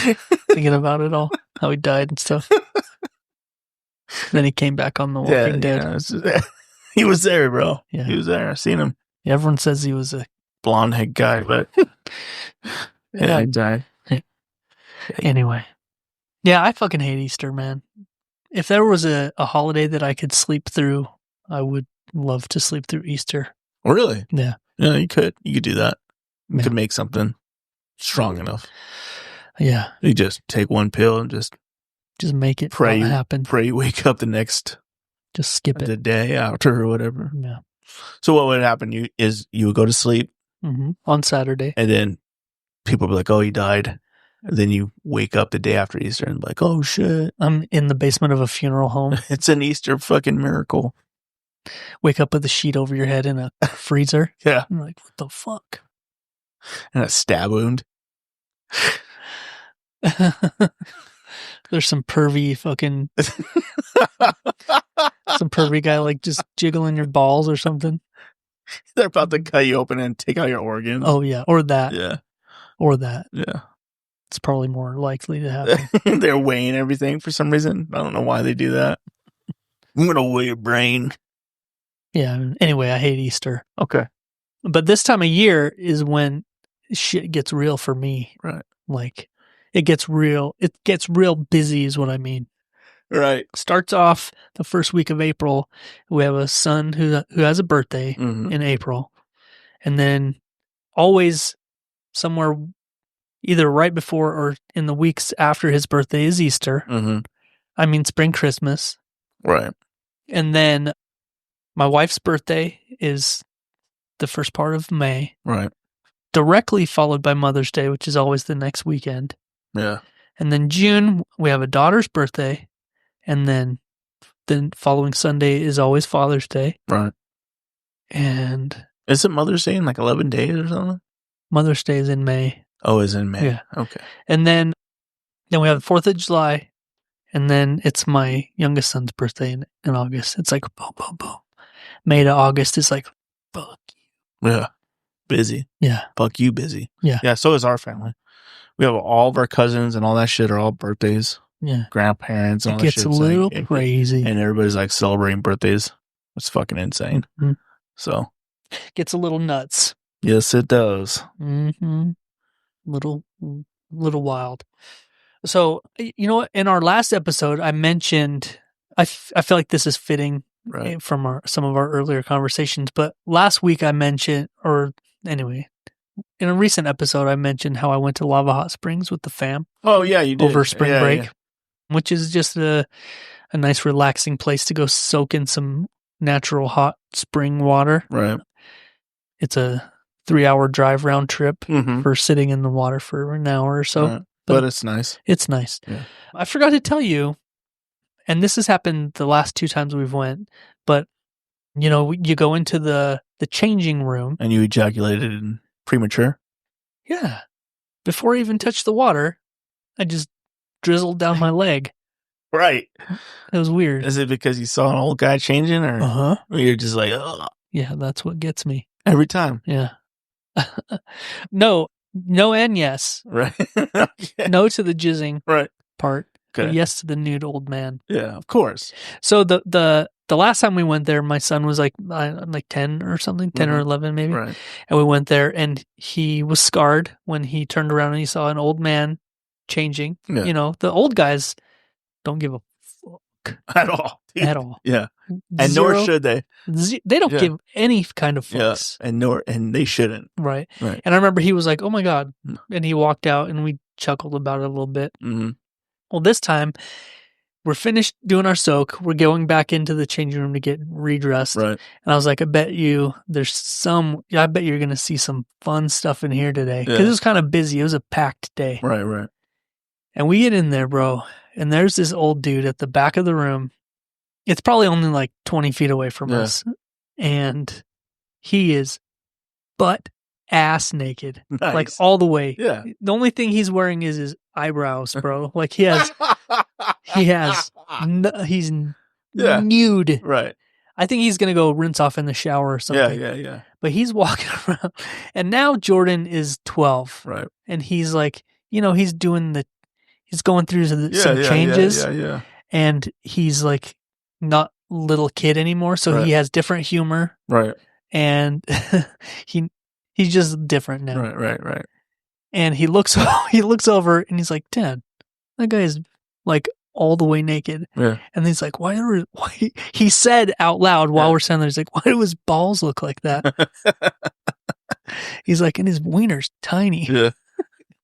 [SPEAKER 3] thinking about it all, how he died and stuff. Then he came back on The Walking Dead.
[SPEAKER 2] Yeah, he was there, bro.
[SPEAKER 3] Yeah.
[SPEAKER 2] He was there. I seen him.
[SPEAKER 3] Yeah, everyone says he was a
[SPEAKER 2] blonde-head guy, but yeah, he died.
[SPEAKER 3] Anyway. Yeah, I fucking hate Easter, man. If there was a holiday that I could sleep through, I would love to sleep through Easter.
[SPEAKER 2] Oh, really?
[SPEAKER 3] Yeah.
[SPEAKER 2] Yeah, you could. You could do that. You could make something strong enough.
[SPEAKER 3] Yeah.
[SPEAKER 2] You just take one pill and just
[SPEAKER 3] make it happen.
[SPEAKER 2] Pray you wake up the next...
[SPEAKER 3] Just skip it.
[SPEAKER 2] The day after or whatever.
[SPEAKER 3] Yeah.
[SPEAKER 2] So what would happen? You would go to sleep
[SPEAKER 3] on Saturday,
[SPEAKER 2] and then people would be like, "Oh, he died." And then you wake up the day after Easter and be like, "Oh shit,
[SPEAKER 3] I'm in the basement of a funeral home."
[SPEAKER 2] It's an Easter fucking miracle.
[SPEAKER 3] wake up with a sheet over your head in a freezer.
[SPEAKER 2] Yeah.
[SPEAKER 3] I'm like, what the fuck?
[SPEAKER 2] And a stab wound.
[SPEAKER 3] There's some pervy fucking some pervy guy like just jiggling your balls or something.
[SPEAKER 2] They're about to cut you open and take out your organs.
[SPEAKER 3] Oh yeah, or that.
[SPEAKER 2] Yeah.
[SPEAKER 3] Or that.
[SPEAKER 2] Yeah.
[SPEAKER 3] It's probably more likely to happen.
[SPEAKER 2] They're weighing everything for some reason. I don't know why they do that. I'm going to weigh your brain.
[SPEAKER 3] Yeah. Anyway, I hate Easter.
[SPEAKER 2] Okay.
[SPEAKER 3] But this time of year is when shit gets real for me.
[SPEAKER 2] Right.
[SPEAKER 3] Like, it gets real. It gets real busy is what I mean.
[SPEAKER 2] Right.
[SPEAKER 3] Starts off the first week of April. We have a son who has a birthday
[SPEAKER 2] Mm-hmm.
[SPEAKER 3] in April. And then always somewhere either right before or in the weeks after his birthday is Easter.
[SPEAKER 2] Mm-hmm.
[SPEAKER 3] I mean, spring Christmas.
[SPEAKER 2] Right.
[SPEAKER 3] And then my wife's birthday is the first part of May.
[SPEAKER 2] Right.
[SPEAKER 3] Directly followed by Mother's Day, which is always the next weekend.
[SPEAKER 2] Yeah.
[SPEAKER 3] And then June, we have a daughter's birthday. And then the following Sunday is always Father's Day.
[SPEAKER 2] Right.
[SPEAKER 3] And
[SPEAKER 2] Is it Mother's Day in like 11 days or something?
[SPEAKER 3] Mother's Day is in May.
[SPEAKER 2] Oh, it's in May.
[SPEAKER 3] Yeah.
[SPEAKER 2] Okay.
[SPEAKER 3] And then we have the 4th of July. And then it's my youngest son's birthday in August. It's like boom, boom, boom. May to August is like, fuck
[SPEAKER 2] you. Yeah. Busy.
[SPEAKER 3] Yeah.
[SPEAKER 2] Fuck you, busy.
[SPEAKER 3] Yeah.
[SPEAKER 2] Yeah, so is our family. We have all of our cousins and all that shit are all birthdays.
[SPEAKER 3] Yeah.
[SPEAKER 2] Grandparents and all that shit.
[SPEAKER 3] It gets a little crazy.
[SPEAKER 2] And everybody's like celebrating birthdays. It's fucking insane.
[SPEAKER 3] Mm-hmm.
[SPEAKER 2] So.
[SPEAKER 3] Gets a little nuts.
[SPEAKER 2] Yes, it does.
[SPEAKER 3] Mm-hmm. Little wild. So, you know what? In our last episode, I mentioned, I feel like this is fitting from some of our earlier conversations, but last week I mentioned, or anyway, in a recent episode, I mentioned how I went to Lava Hot Springs with the fam.
[SPEAKER 2] Oh, yeah, you did.
[SPEAKER 3] Over spring break, which is just a nice relaxing place to go soak in some natural hot spring water.
[SPEAKER 2] Right.
[SPEAKER 3] It's a 3-hour drive round trip for sitting in the water for an hour or so.
[SPEAKER 2] Right. But it's nice.
[SPEAKER 3] It's nice.
[SPEAKER 2] Yeah.
[SPEAKER 3] I forgot to tell you, and this has happened the last 2 times we've went, but you know, you go into the changing room.
[SPEAKER 2] And you ejaculated in premature?
[SPEAKER 3] Yeah. Before I even touched the water, I just drizzled down my leg.
[SPEAKER 2] Right.
[SPEAKER 3] It was weird.
[SPEAKER 2] Is it because you saw an old guy changing or you're just like, ugh?
[SPEAKER 3] Yeah, that's what gets me.
[SPEAKER 2] Every time.
[SPEAKER 3] Yeah. No and yes.
[SPEAKER 2] Right.
[SPEAKER 3] Okay. No to the jizzing part.
[SPEAKER 2] Okay.
[SPEAKER 3] But yes to the nude old man.
[SPEAKER 2] Yeah, of course.
[SPEAKER 3] So the last time we went there, my son was like 10 or something, 10 or 11 maybe.
[SPEAKER 2] Right.
[SPEAKER 3] And we went there and he was scarred when he turned around and he saw an old man changing.
[SPEAKER 2] Yeah.
[SPEAKER 3] You know, the old guys don't give a fuck.
[SPEAKER 2] At all.
[SPEAKER 3] At all.
[SPEAKER 2] Yeah. And nor should they.
[SPEAKER 3] They don't give any kind of fucks.
[SPEAKER 2] Yeah. And they shouldn't.
[SPEAKER 3] Right.
[SPEAKER 2] Right.
[SPEAKER 3] And I remember he was like, oh my God. And he walked out and we chuckled about it a little bit.
[SPEAKER 2] Mm-hmm.
[SPEAKER 3] Well, this time we're finished doing our soak. We're going back into the changing room to get redressed.
[SPEAKER 2] Right.
[SPEAKER 3] And I was like, I bet you're going to see some fun stuff in here today. Because it was kind of busy. It was a packed day.
[SPEAKER 2] Right.
[SPEAKER 3] And we get in there, bro. And there's this old dude at the back of the room. It's probably only like 20 feet away from us. And he is butt ass naked.
[SPEAKER 2] Nice.
[SPEAKER 3] Like all the way.
[SPEAKER 2] Yeah.
[SPEAKER 3] The only thing he's wearing is his eyebrows, bro. Like he's nude.
[SPEAKER 2] Right.
[SPEAKER 3] I think he's going to go rinse off in the shower or something.
[SPEAKER 2] Yeah.
[SPEAKER 3] But he's walking around. And now Jordan is 12.
[SPEAKER 2] Right.
[SPEAKER 3] And he's like, you know, he's going through some changes.
[SPEAKER 2] Yeah.
[SPEAKER 3] And he's like not little kid anymore. So he has different humor.
[SPEAKER 2] Right.
[SPEAKER 3] And he's just different now.
[SPEAKER 2] Right.
[SPEAKER 3] And he looks over and he's like, Dad, that guy is like all the way naked.
[SPEAKER 2] Yeah.
[SPEAKER 3] And he's like, why he said out loud while we're standing there, he's like, why do his balls look like that? He's like, and his wiener's tiny.
[SPEAKER 2] Yeah.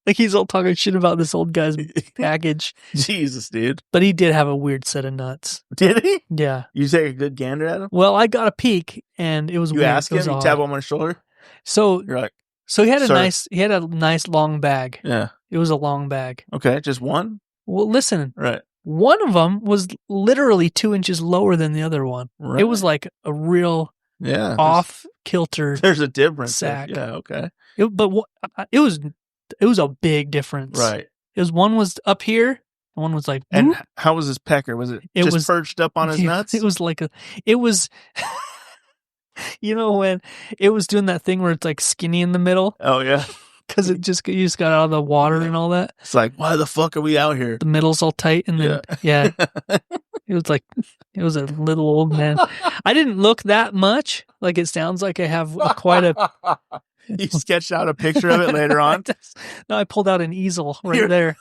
[SPEAKER 3] Like he's all talking shit about this old guy's package.
[SPEAKER 2] Jesus, dude.
[SPEAKER 3] But he did have a weird set of nuts.
[SPEAKER 2] Did he?
[SPEAKER 3] Yeah.
[SPEAKER 2] You take a good gander at him?
[SPEAKER 3] Well, I got a peek and it was
[SPEAKER 2] You
[SPEAKER 3] weird.
[SPEAKER 2] ask him, you tap him on his shoulder?
[SPEAKER 3] So
[SPEAKER 2] you're like,
[SPEAKER 3] so he had a nice long bag.
[SPEAKER 2] Yeah.
[SPEAKER 3] It was a long bag.
[SPEAKER 2] Okay, just one?
[SPEAKER 3] Well, listen.
[SPEAKER 2] Right.
[SPEAKER 3] One of them was literally 2 inches lower than the other one.
[SPEAKER 2] Right.
[SPEAKER 3] It was like a real off kilter.
[SPEAKER 2] There's a difference.
[SPEAKER 3] Sack.
[SPEAKER 2] Yeah. Okay.
[SPEAKER 3] It was a big difference.
[SPEAKER 2] Right.
[SPEAKER 3] It was one was up here, and one was like.
[SPEAKER 2] And how was his pecker? Was it just perched up on his nuts?
[SPEAKER 3] It was like it was. You know when it was doing that thing where it's like skinny in the middle?
[SPEAKER 2] Oh yeah.
[SPEAKER 3] Because you just got out of the water and all that.
[SPEAKER 2] It's like, why the fuck are we out here?
[SPEAKER 3] The middle's all tight, and then it was a little old man. I didn't look that much. Like it sounds like I have quite a.
[SPEAKER 2] You sketched out a picture of it later on?
[SPEAKER 3] No, I pulled out an easel there,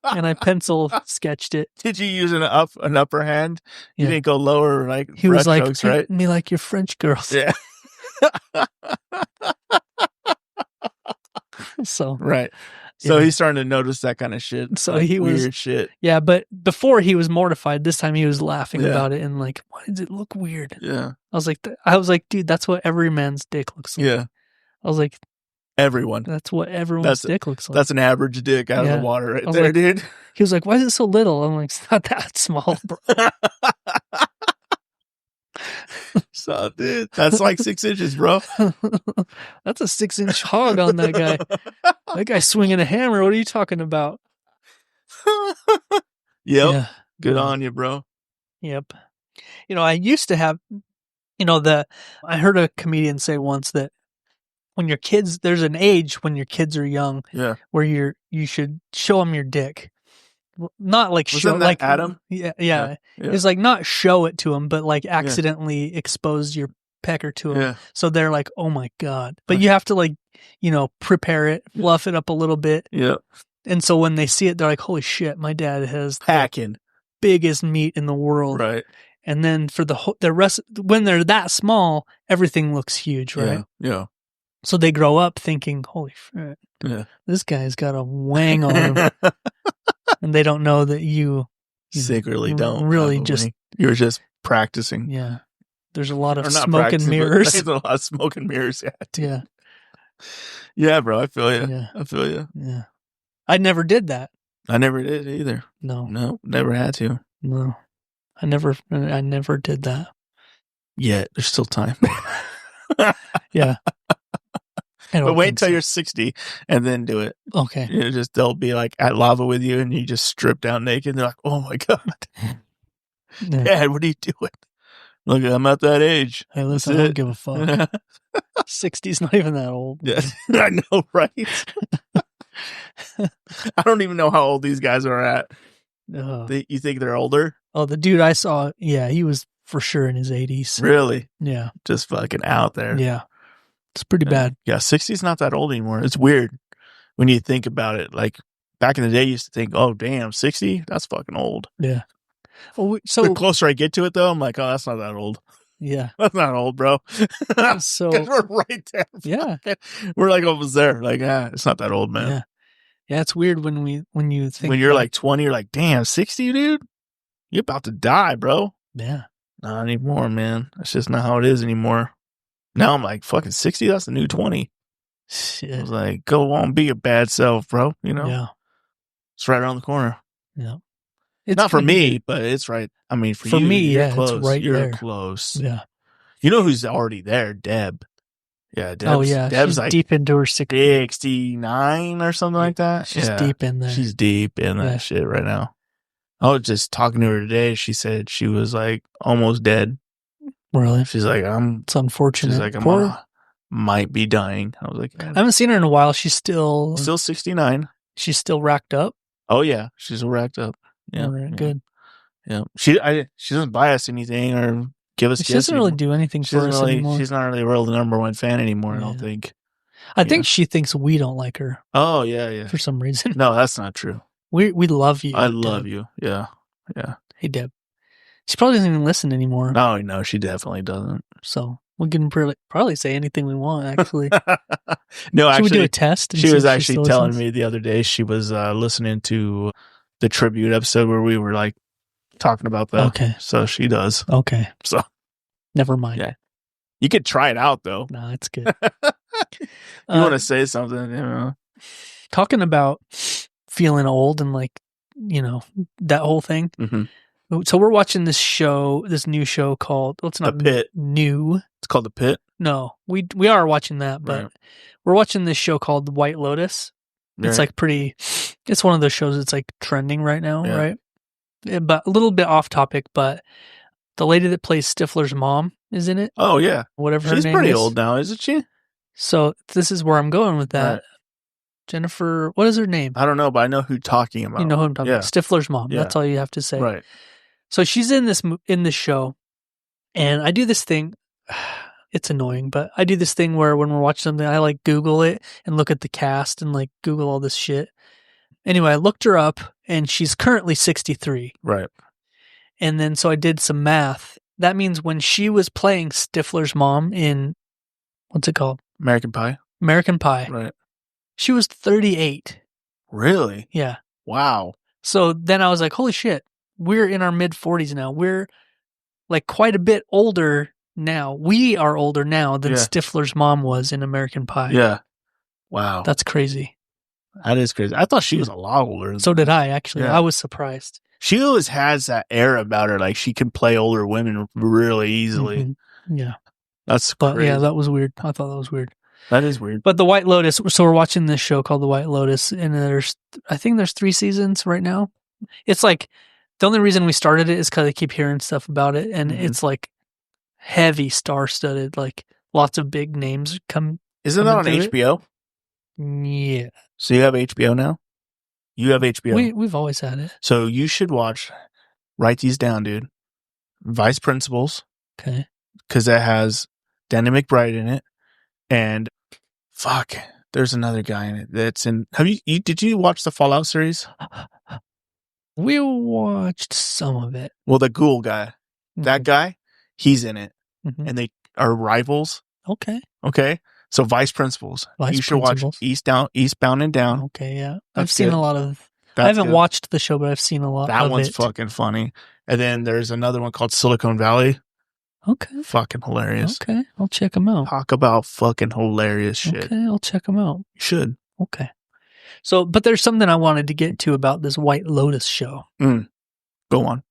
[SPEAKER 3] and I pencil sketched it.
[SPEAKER 2] Did you use an upper hand? You didn't go lower, like
[SPEAKER 3] he was like,
[SPEAKER 2] strokes, right?
[SPEAKER 3] Me like your French girls.
[SPEAKER 2] Yeah.
[SPEAKER 3] So
[SPEAKER 2] right. So he's starting to notice that kind of shit.
[SPEAKER 3] So
[SPEAKER 2] like
[SPEAKER 3] he was
[SPEAKER 2] weird shit.
[SPEAKER 3] Yeah, but before he was mortified. This time he was laughing about it and like, why does it look weird?
[SPEAKER 2] Yeah.
[SPEAKER 3] I was like, dude, that's what every man's dick looks like.
[SPEAKER 2] Yeah.
[SPEAKER 3] I was like,
[SPEAKER 2] everyone.
[SPEAKER 3] That's what everyone's dick looks like.
[SPEAKER 2] That's an average dick out of the water right there,
[SPEAKER 3] like,
[SPEAKER 2] dude.
[SPEAKER 3] He was like, why is it so little? I'm like, it's not that small, bro.
[SPEAKER 2] So, dude, that's like 6 inches, bro.
[SPEAKER 3] That's a 6-inch hog on that guy. That guy's swinging a hammer. What are you talking about?
[SPEAKER 2] Yep.
[SPEAKER 3] Yeah.
[SPEAKER 2] Good on you, bro.
[SPEAKER 3] Yep. I used to have, I heard a comedian say once that when your kids, there's an age when your kids are young, where you should show them your dick. Not like
[SPEAKER 2] Wasn't
[SPEAKER 3] show,
[SPEAKER 2] that
[SPEAKER 3] like
[SPEAKER 2] Adam.
[SPEAKER 3] Yeah. It's like not show it to them, but like accidentally expose your pecker to them. So they're like, oh my God. But you have to like, prepare it, fluff it up a little bit.
[SPEAKER 2] Yeah.
[SPEAKER 3] And so when they see it, they're like, holy shit, my dad has
[SPEAKER 2] packing
[SPEAKER 3] the biggest meat in the world.
[SPEAKER 2] Right.
[SPEAKER 3] And then for the rest, when they're that small, everything looks huge, right?
[SPEAKER 2] Yeah.
[SPEAKER 3] So they grow up thinking, holy shit, this guy's got a wang on him. And they don't know that you
[SPEAKER 2] secretly don't
[SPEAKER 3] really just
[SPEAKER 2] you're just practicing.
[SPEAKER 3] Yeah, there's a lot of smoke and mirrors.
[SPEAKER 2] There's a lot of smoke and mirrors.
[SPEAKER 3] Yeah,
[SPEAKER 2] yeah, bro. I feel you.
[SPEAKER 3] Yeah.
[SPEAKER 2] I feel you.
[SPEAKER 3] Yeah, I never did that.
[SPEAKER 2] I never did either.
[SPEAKER 3] No,
[SPEAKER 2] never had to.
[SPEAKER 3] No, I never did that.
[SPEAKER 2] Yet there's still time.
[SPEAKER 3] Yeah.
[SPEAKER 2] But wait until you're 60 and then do it.
[SPEAKER 3] Okay.
[SPEAKER 2] They'll be like at lava with you and you just strip down naked. And they're like, oh my God. Dad, what are you doing? Look, I'm at that age.
[SPEAKER 3] Hey, listen, I don't give a fuck. 60's not even that old.
[SPEAKER 2] Yeah, I know, right? I don't even know how old these guys are at. You think they're older?
[SPEAKER 3] Oh, the dude I saw, he was for sure in his 80s.
[SPEAKER 2] Really?
[SPEAKER 3] Yeah.
[SPEAKER 2] Just fucking out there.
[SPEAKER 3] Yeah. It's pretty bad.
[SPEAKER 2] Yeah, 60 is not that old anymore. It's weird when you think about it. Like back in the day, you used to think, oh, damn, 60? That's fucking old.
[SPEAKER 3] Yeah. Well, so
[SPEAKER 2] the closer I get to it, though, I'm like, oh, that's not that old.
[SPEAKER 3] Yeah.
[SPEAKER 2] That's not old, bro.
[SPEAKER 3] So
[SPEAKER 2] we're right there.
[SPEAKER 3] Yeah.
[SPEAKER 2] We're like almost there. Like, it's not that old, man.
[SPEAKER 3] Yeah. Yeah, it's weird when you think.
[SPEAKER 2] When you're like 20, you're like, damn, 60, dude? You're about to die, bro.
[SPEAKER 3] Yeah.
[SPEAKER 2] Not anymore, man. That's just not how it is anymore. Now I'm like, fucking 60, that's the new 20.
[SPEAKER 3] Shit.
[SPEAKER 2] I was like, go on, be your bad self, bro.
[SPEAKER 3] Yeah.
[SPEAKER 2] It's right around the corner.
[SPEAKER 3] Yeah.
[SPEAKER 2] It's not for me, but it's right. I mean, for you,
[SPEAKER 3] me,
[SPEAKER 2] you're close.
[SPEAKER 3] it's right
[SPEAKER 2] you're
[SPEAKER 3] there.
[SPEAKER 2] close.
[SPEAKER 3] Yeah.
[SPEAKER 2] You know who's already there? Deb. Yeah, Deb's
[SPEAKER 3] she's
[SPEAKER 2] like
[SPEAKER 3] deep into her
[SPEAKER 2] 69 or something like that.
[SPEAKER 3] She's deep in there.
[SPEAKER 2] She's deep in that shit right now. I was just talking to her today. She said she was like almost dead.
[SPEAKER 3] Really?
[SPEAKER 2] She's like,
[SPEAKER 3] it's unfortunate.
[SPEAKER 2] She's like, I might be dying. I was like,
[SPEAKER 3] I haven't seen her in a while. She's still
[SPEAKER 2] 69.
[SPEAKER 3] She's still racked up.
[SPEAKER 2] Oh yeah, she's racked up. Yeah,
[SPEAKER 3] all right, good.
[SPEAKER 2] Yeah, she doesn't buy us anything or give us.
[SPEAKER 3] She doesn't really do anything for us anymore.
[SPEAKER 2] She's not really the number one fan anymore. I don't think.
[SPEAKER 3] I think she thinks we don't like her.
[SPEAKER 2] Oh yeah.
[SPEAKER 3] For some reason.
[SPEAKER 2] No, that's not true.
[SPEAKER 3] We love you.
[SPEAKER 2] I love you. Yeah.
[SPEAKER 3] Hey Deb. She probably doesn't even listen anymore.
[SPEAKER 2] No, she definitely doesn't.
[SPEAKER 3] So we can probably say anything we want, actually.
[SPEAKER 2] No, actually.
[SPEAKER 3] Should we do a test?
[SPEAKER 2] She was actually telling me the other day she was listening to the tribute episode where we were like talking about that.
[SPEAKER 3] Okay.
[SPEAKER 2] So she does.
[SPEAKER 3] Okay.
[SPEAKER 2] So.
[SPEAKER 3] Never mind.
[SPEAKER 2] Yeah. You could try it out, though.
[SPEAKER 3] No, it's good.
[SPEAKER 2] You want to say something,
[SPEAKER 3] Talking about feeling old and like that whole thing.
[SPEAKER 2] Mm-hmm.
[SPEAKER 3] So we're watching this new show called, well, it's not
[SPEAKER 2] The Pit.
[SPEAKER 3] new.
[SPEAKER 2] It's called The Pit?
[SPEAKER 3] No, we are watching that, but we're watching this show called The White Lotus. It's like it's one of those shows that's like trending right now, right? But a little bit off topic, but the lady that plays Stifler's mom is in it.
[SPEAKER 2] Oh, yeah.
[SPEAKER 3] Whatever her name is.
[SPEAKER 2] She's pretty old now, isn't she?
[SPEAKER 3] So this is where I'm going with that.
[SPEAKER 2] Right.
[SPEAKER 3] Jennifer, what is her name?
[SPEAKER 2] I don't know, but I know who you're talking about.
[SPEAKER 3] You know who I'm talking about. Stifler's mom.
[SPEAKER 2] Yeah.
[SPEAKER 3] That's all you have to say.
[SPEAKER 2] Right.
[SPEAKER 3] So she's in this show, and I do this thing. It's annoying, but I do this thing where when we're watching something, I like Google it and look at the cast and like Google all this shit. Anyway, I looked her up, and she's currently 63.
[SPEAKER 2] Right.
[SPEAKER 3] And then so I did some math. That means when she was playing Stifler's mom in, what's it called?
[SPEAKER 2] American Pie.
[SPEAKER 3] American Pie.
[SPEAKER 2] Right.
[SPEAKER 3] She was 38.
[SPEAKER 2] Really?
[SPEAKER 3] Yeah.
[SPEAKER 2] Wow.
[SPEAKER 3] So then I was like, holy shit, we're in our mid 40s now. We're like quite a bit older now. We are older now than Stifler's mom was in American Pie.
[SPEAKER 2] Yeah. Wow.
[SPEAKER 3] That's crazy.
[SPEAKER 2] That is crazy. I thought she was a lot older.
[SPEAKER 3] So did I, actually.
[SPEAKER 2] Yeah.
[SPEAKER 3] I was surprised.
[SPEAKER 2] She always has that air about her. Like she can play older women really easily.
[SPEAKER 3] Mm-hmm. Yeah.
[SPEAKER 2] That's crazy.
[SPEAKER 3] But yeah, that was weird. I thought that was weird.
[SPEAKER 2] That is weird.
[SPEAKER 3] But The White Lotus, so we're watching this show called The White Lotus, and I think there's 3 seasons right now. It's like, the only reason we started it is because I keep hearing stuff about it, and it's like heavy star-studded, like lots of big names come.
[SPEAKER 2] Isn't that on HBO?
[SPEAKER 3] Yeah.
[SPEAKER 2] So you have HBO now? You have HBO.
[SPEAKER 3] We've always had it.
[SPEAKER 2] So you should write these down, dude. Vice Principals.
[SPEAKER 3] Okay.
[SPEAKER 2] Because that has Danny McBride in it. And there's another guy in it that's in. Did you watch the Fallout series?
[SPEAKER 3] We watched some of it.
[SPEAKER 2] Well, the ghoul guy, that guy, he's in it.
[SPEAKER 3] Mm-hmm.
[SPEAKER 2] And they are rivals.
[SPEAKER 3] Okay.
[SPEAKER 2] So Vice Principals. You should watch Eastbound and Down.
[SPEAKER 3] Okay, yeah.
[SPEAKER 2] That's
[SPEAKER 3] I've seen
[SPEAKER 2] good.
[SPEAKER 3] a lot of.
[SPEAKER 2] That's
[SPEAKER 3] I haven't
[SPEAKER 2] good.
[SPEAKER 3] watched the show, but I've seen a lot of it.
[SPEAKER 2] That one's fucking funny. And then there's another one called Silicon Valley.
[SPEAKER 3] Okay.
[SPEAKER 2] Fucking hilarious.
[SPEAKER 3] Okay, I'll check them out.
[SPEAKER 2] Talk about fucking hilarious shit.
[SPEAKER 3] Okay, I'll check them out.
[SPEAKER 2] You should.
[SPEAKER 3] Okay. So, but there's something I wanted to get to about this White Lotus show.
[SPEAKER 2] Go on.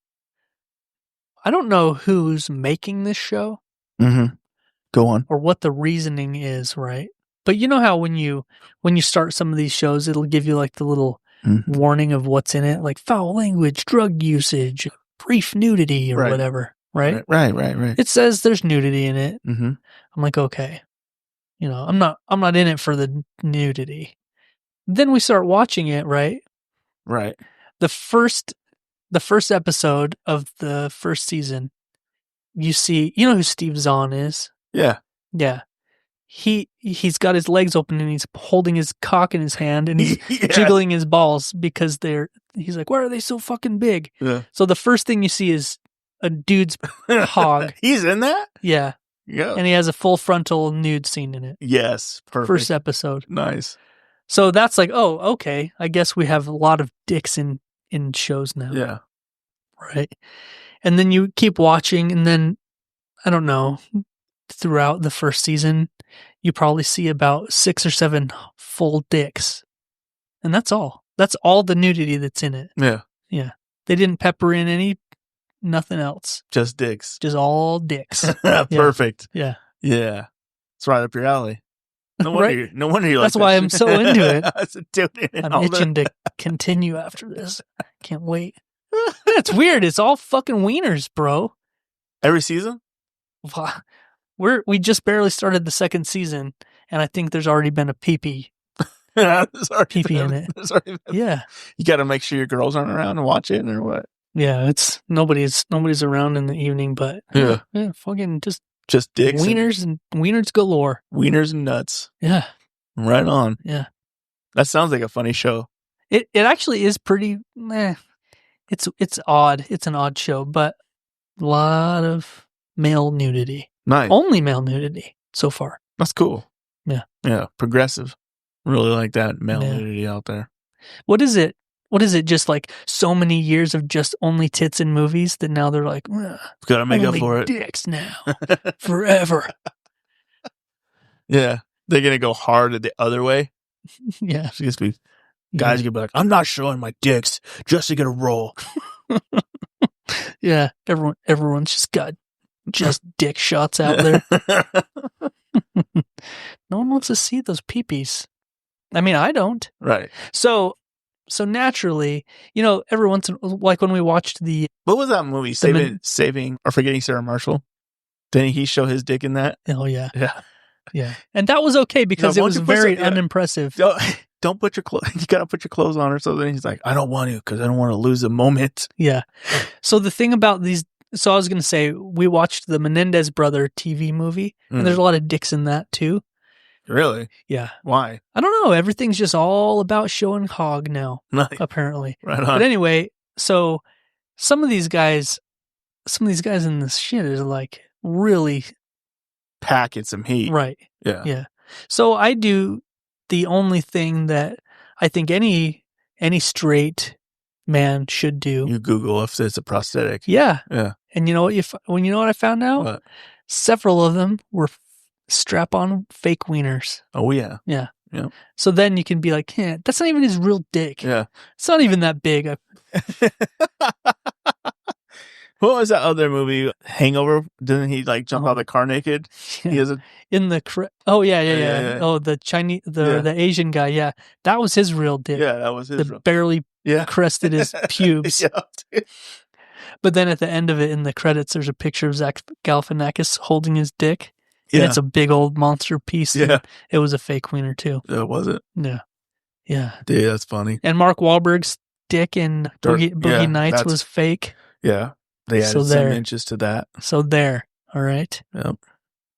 [SPEAKER 3] I don't know who's making this show.
[SPEAKER 2] Mm-hmm. Go on.
[SPEAKER 3] Or what the reasoning is, right? But you know how when you start some of these shows, it'll give you like the little warning of what's in it, like foul language, drug usage, brief nudity, or whatever, right?
[SPEAKER 2] Right.
[SPEAKER 3] It says there's nudity in it.
[SPEAKER 2] Mm-hmm.
[SPEAKER 3] I'm like, okay, I'm not in it for the nudity. Then we start watching it, right?
[SPEAKER 2] Right.
[SPEAKER 3] The first episode of the first season, you see, you know who Steve Zahn is?
[SPEAKER 2] Yeah.
[SPEAKER 3] Yeah. He's got his legs open and he's holding his cock in his hand and he's jiggling his balls because he's like, why are they so fucking big?
[SPEAKER 2] Yeah.
[SPEAKER 3] So the first thing you see is a dude's hog.
[SPEAKER 2] He's in that?
[SPEAKER 3] Yeah.
[SPEAKER 2] Yeah.
[SPEAKER 3] And he has a full frontal nude scene in it.
[SPEAKER 2] Yes. Perfect.
[SPEAKER 3] First episode.
[SPEAKER 2] Nice.
[SPEAKER 3] So that's like, oh, okay. I guess we have a lot of dicks in shows now.
[SPEAKER 2] Yeah.
[SPEAKER 3] Right. And then you keep watching and then, I don't know, throughout the first season, you probably see about 6 or 7 full dicks. And that's all. That's all the nudity that's in it.
[SPEAKER 2] Yeah.
[SPEAKER 3] Yeah. They didn't pepper in nothing else.
[SPEAKER 2] Just dicks.
[SPEAKER 3] Just all dicks.
[SPEAKER 2] Perfect.
[SPEAKER 3] Yeah.
[SPEAKER 2] Yeah. It's right up your alley. No wonder, no wonder you like
[SPEAKER 3] That's why I'm so into it. I'm itching to continue after this. Can't wait. It's weird. It's all fucking wieners, bro.
[SPEAKER 2] Every season?
[SPEAKER 3] We just barely started the second season, and I think there's already been a pee-pee. Pee-pee in it. Yeah.
[SPEAKER 2] You got to make sure your girls aren't around and watch it, or what?
[SPEAKER 3] Yeah, it's nobody's around in the evening, but yeah, fucking just
[SPEAKER 2] dicks,
[SPEAKER 3] wieners and wieners galore,
[SPEAKER 2] wieners and nuts.
[SPEAKER 3] Yeah,
[SPEAKER 2] right on.
[SPEAKER 3] Yeah,
[SPEAKER 2] that sounds like a funny show.
[SPEAKER 3] It actually is pretty. It's odd. It's an odd show, but a lot of male nudity.
[SPEAKER 2] Nice.
[SPEAKER 3] Only male nudity so far.
[SPEAKER 2] That's cool.
[SPEAKER 3] Yeah.
[SPEAKER 2] Yeah. Progressive. Really like that male nudity out there.
[SPEAKER 3] What is it? Just like so many years of just only tits in movies that now they're like,
[SPEAKER 2] gotta make up for it.
[SPEAKER 3] Dicks now. Forever.
[SPEAKER 2] Yeah. They're going to go hard the other way.
[SPEAKER 3] Yeah.
[SPEAKER 2] It's just be Guys could be like, I'm not showing my dicks just to get a role.
[SPEAKER 3] Yeah, everyone's just got just dick shots out there. No one wants to see those peepees. I mean, I don't.
[SPEAKER 2] Right.
[SPEAKER 3] So naturally, every once in, like when we watched
[SPEAKER 2] what was that movie? Saving or Forgetting Sarah Marshall? Didn't he show his dick in that?
[SPEAKER 3] Oh yeah.
[SPEAKER 2] Yeah.
[SPEAKER 3] Yeah. And that was okay because it was very unimpressive.
[SPEAKER 2] Don't put your clothes. You gotta put your clothes on or something. He's like, I don't want to because I don't want to lose a moment.
[SPEAKER 3] Yeah. So the thing about these, so I was gonna say we watched the Menendez brother TV movie, and there's a lot of dicks in that too.
[SPEAKER 2] Really?
[SPEAKER 3] Yeah.
[SPEAKER 2] Why?
[SPEAKER 3] I don't know. Everything's just all about showing hog now, apparently.
[SPEAKER 2] Right on.
[SPEAKER 3] But anyway, so some of these guys in this shit is like really
[SPEAKER 2] packing some heat.
[SPEAKER 3] Right.
[SPEAKER 2] Yeah.
[SPEAKER 3] Yeah. So I do the only thing that I think any straight man should do.
[SPEAKER 2] You Google if it's a prosthetic.
[SPEAKER 3] Yeah.
[SPEAKER 2] Yeah.
[SPEAKER 3] And you know what I found out?
[SPEAKER 2] What?
[SPEAKER 3] Several of them were strap-on fake wieners.
[SPEAKER 2] Oh yeah.
[SPEAKER 3] Yeah.
[SPEAKER 2] Yeah.
[SPEAKER 3] So then you can be like, that's not even his real dick.
[SPEAKER 2] Yeah.
[SPEAKER 3] It's not even that big.
[SPEAKER 2] What was that other movie? Hangover? Didn't he like jump out of the car naked?
[SPEAKER 3] Yeah.
[SPEAKER 2] He has a
[SPEAKER 3] Oh yeah. Oh, the Chinese, the Asian guy. Yeah, that was his real dick.
[SPEAKER 2] Yeah, that was his.
[SPEAKER 3] Barely crested his pubes.
[SPEAKER 2] Yeah.
[SPEAKER 3] But then at the end of it, in the credits, there's a picture of Zach Galifianakis holding his dick, and it's a big old monster piece.
[SPEAKER 2] Yeah,
[SPEAKER 3] it was a fake wiener too.
[SPEAKER 2] Was it?
[SPEAKER 3] Yeah, yeah.
[SPEAKER 2] Dude, that's funny.
[SPEAKER 3] And Mark Wahlberg's dick in Boogie Nights was fake.
[SPEAKER 2] Yeah. They added some inches to that.
[SPEAKER 3] So there. All right.
[SPEAKER 2] Yep.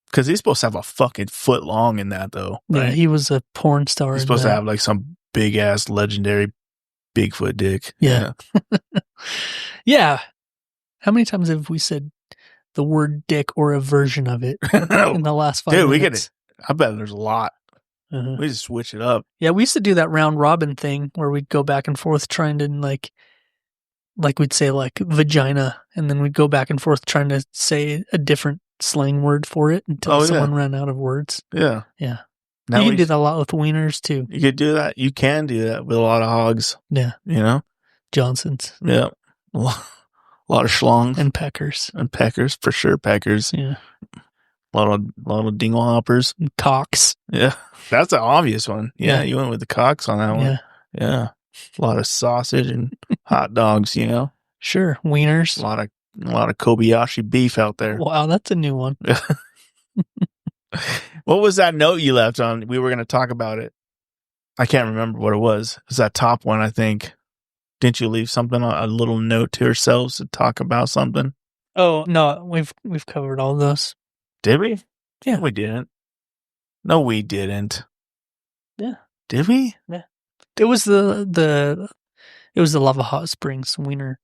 [SPEAKER 2] Because he's supposed to have a fucking foot long in that, though.
[SPEAKER 3] Right? Yeah, he was a porn star.
[SPEAKER 2] He's supposed to have like some big ass legendary Bigfoot dick.
[SPEAKER 3] Yeah. Yeah. How many times have we said the word dick or a version of it in the last 5 minutes?
[SPEAKER 2] Dude, I bet there's a lot. Uh-huh. We just switch it up.
[SPEAKER 3] Yeah, we used to do that round robin thing where we'd go back and forth trying to like we'd say like vagina, and then we'd go back and forth trying to say a different slang word for it until someone ran out of words.
[SPEAKER 2] Yeah.
[SPEAKER 3] Yeah. Now you can do that a lot with wieners too.
[SPEAKER 2] You could do that. You can do that with a lot of hogs.
[SPEAKER 3] Yeah. Johnsons.
[SPEAKER 2] Yeah. A lot of schlongs.
[SPEAKER 3] And peckers.
[SPEAKER 2] And peckers, for sure. Peckers.
[SPEAKER 3] Yeah.
[SPEAKER 2] A lot of dingle hoppers.
[SPEAKER 3] And cocks.
[SPEAKER 2] Yeah. That's an obvious one. Yeah. You went with the cocks on that one.
[SPEAKER 3] Yeah.
[SPEAKER 2] Yeah. A lot of sausage and hot dogs,
[SPEAKER 3] Sure. Wieners.
[SPEAKER 2] A lot of Kobayashi beef out there.
[SPEAKER 3] Wow, that's a new one.
[SPEAKER 2] What was that note you left on? We were going to talk about it. I can't remember what it was. It was that top one, I think. Didn't you leave something, a little note to ourselves to talk about something?
[SPEAKER 3] Oh, no, we've covered all those.
[SPEAKER 2] Did we?
[SPEAKER 3] Yeah.
[SPEAKER 2] No, we didn't. No, we didn't.
[SPEAKER 3] Yeah.
[SPEAKER 2] Did we?
[SPEAKER 3] Yeah. It was the Lava Hot Springs wiener,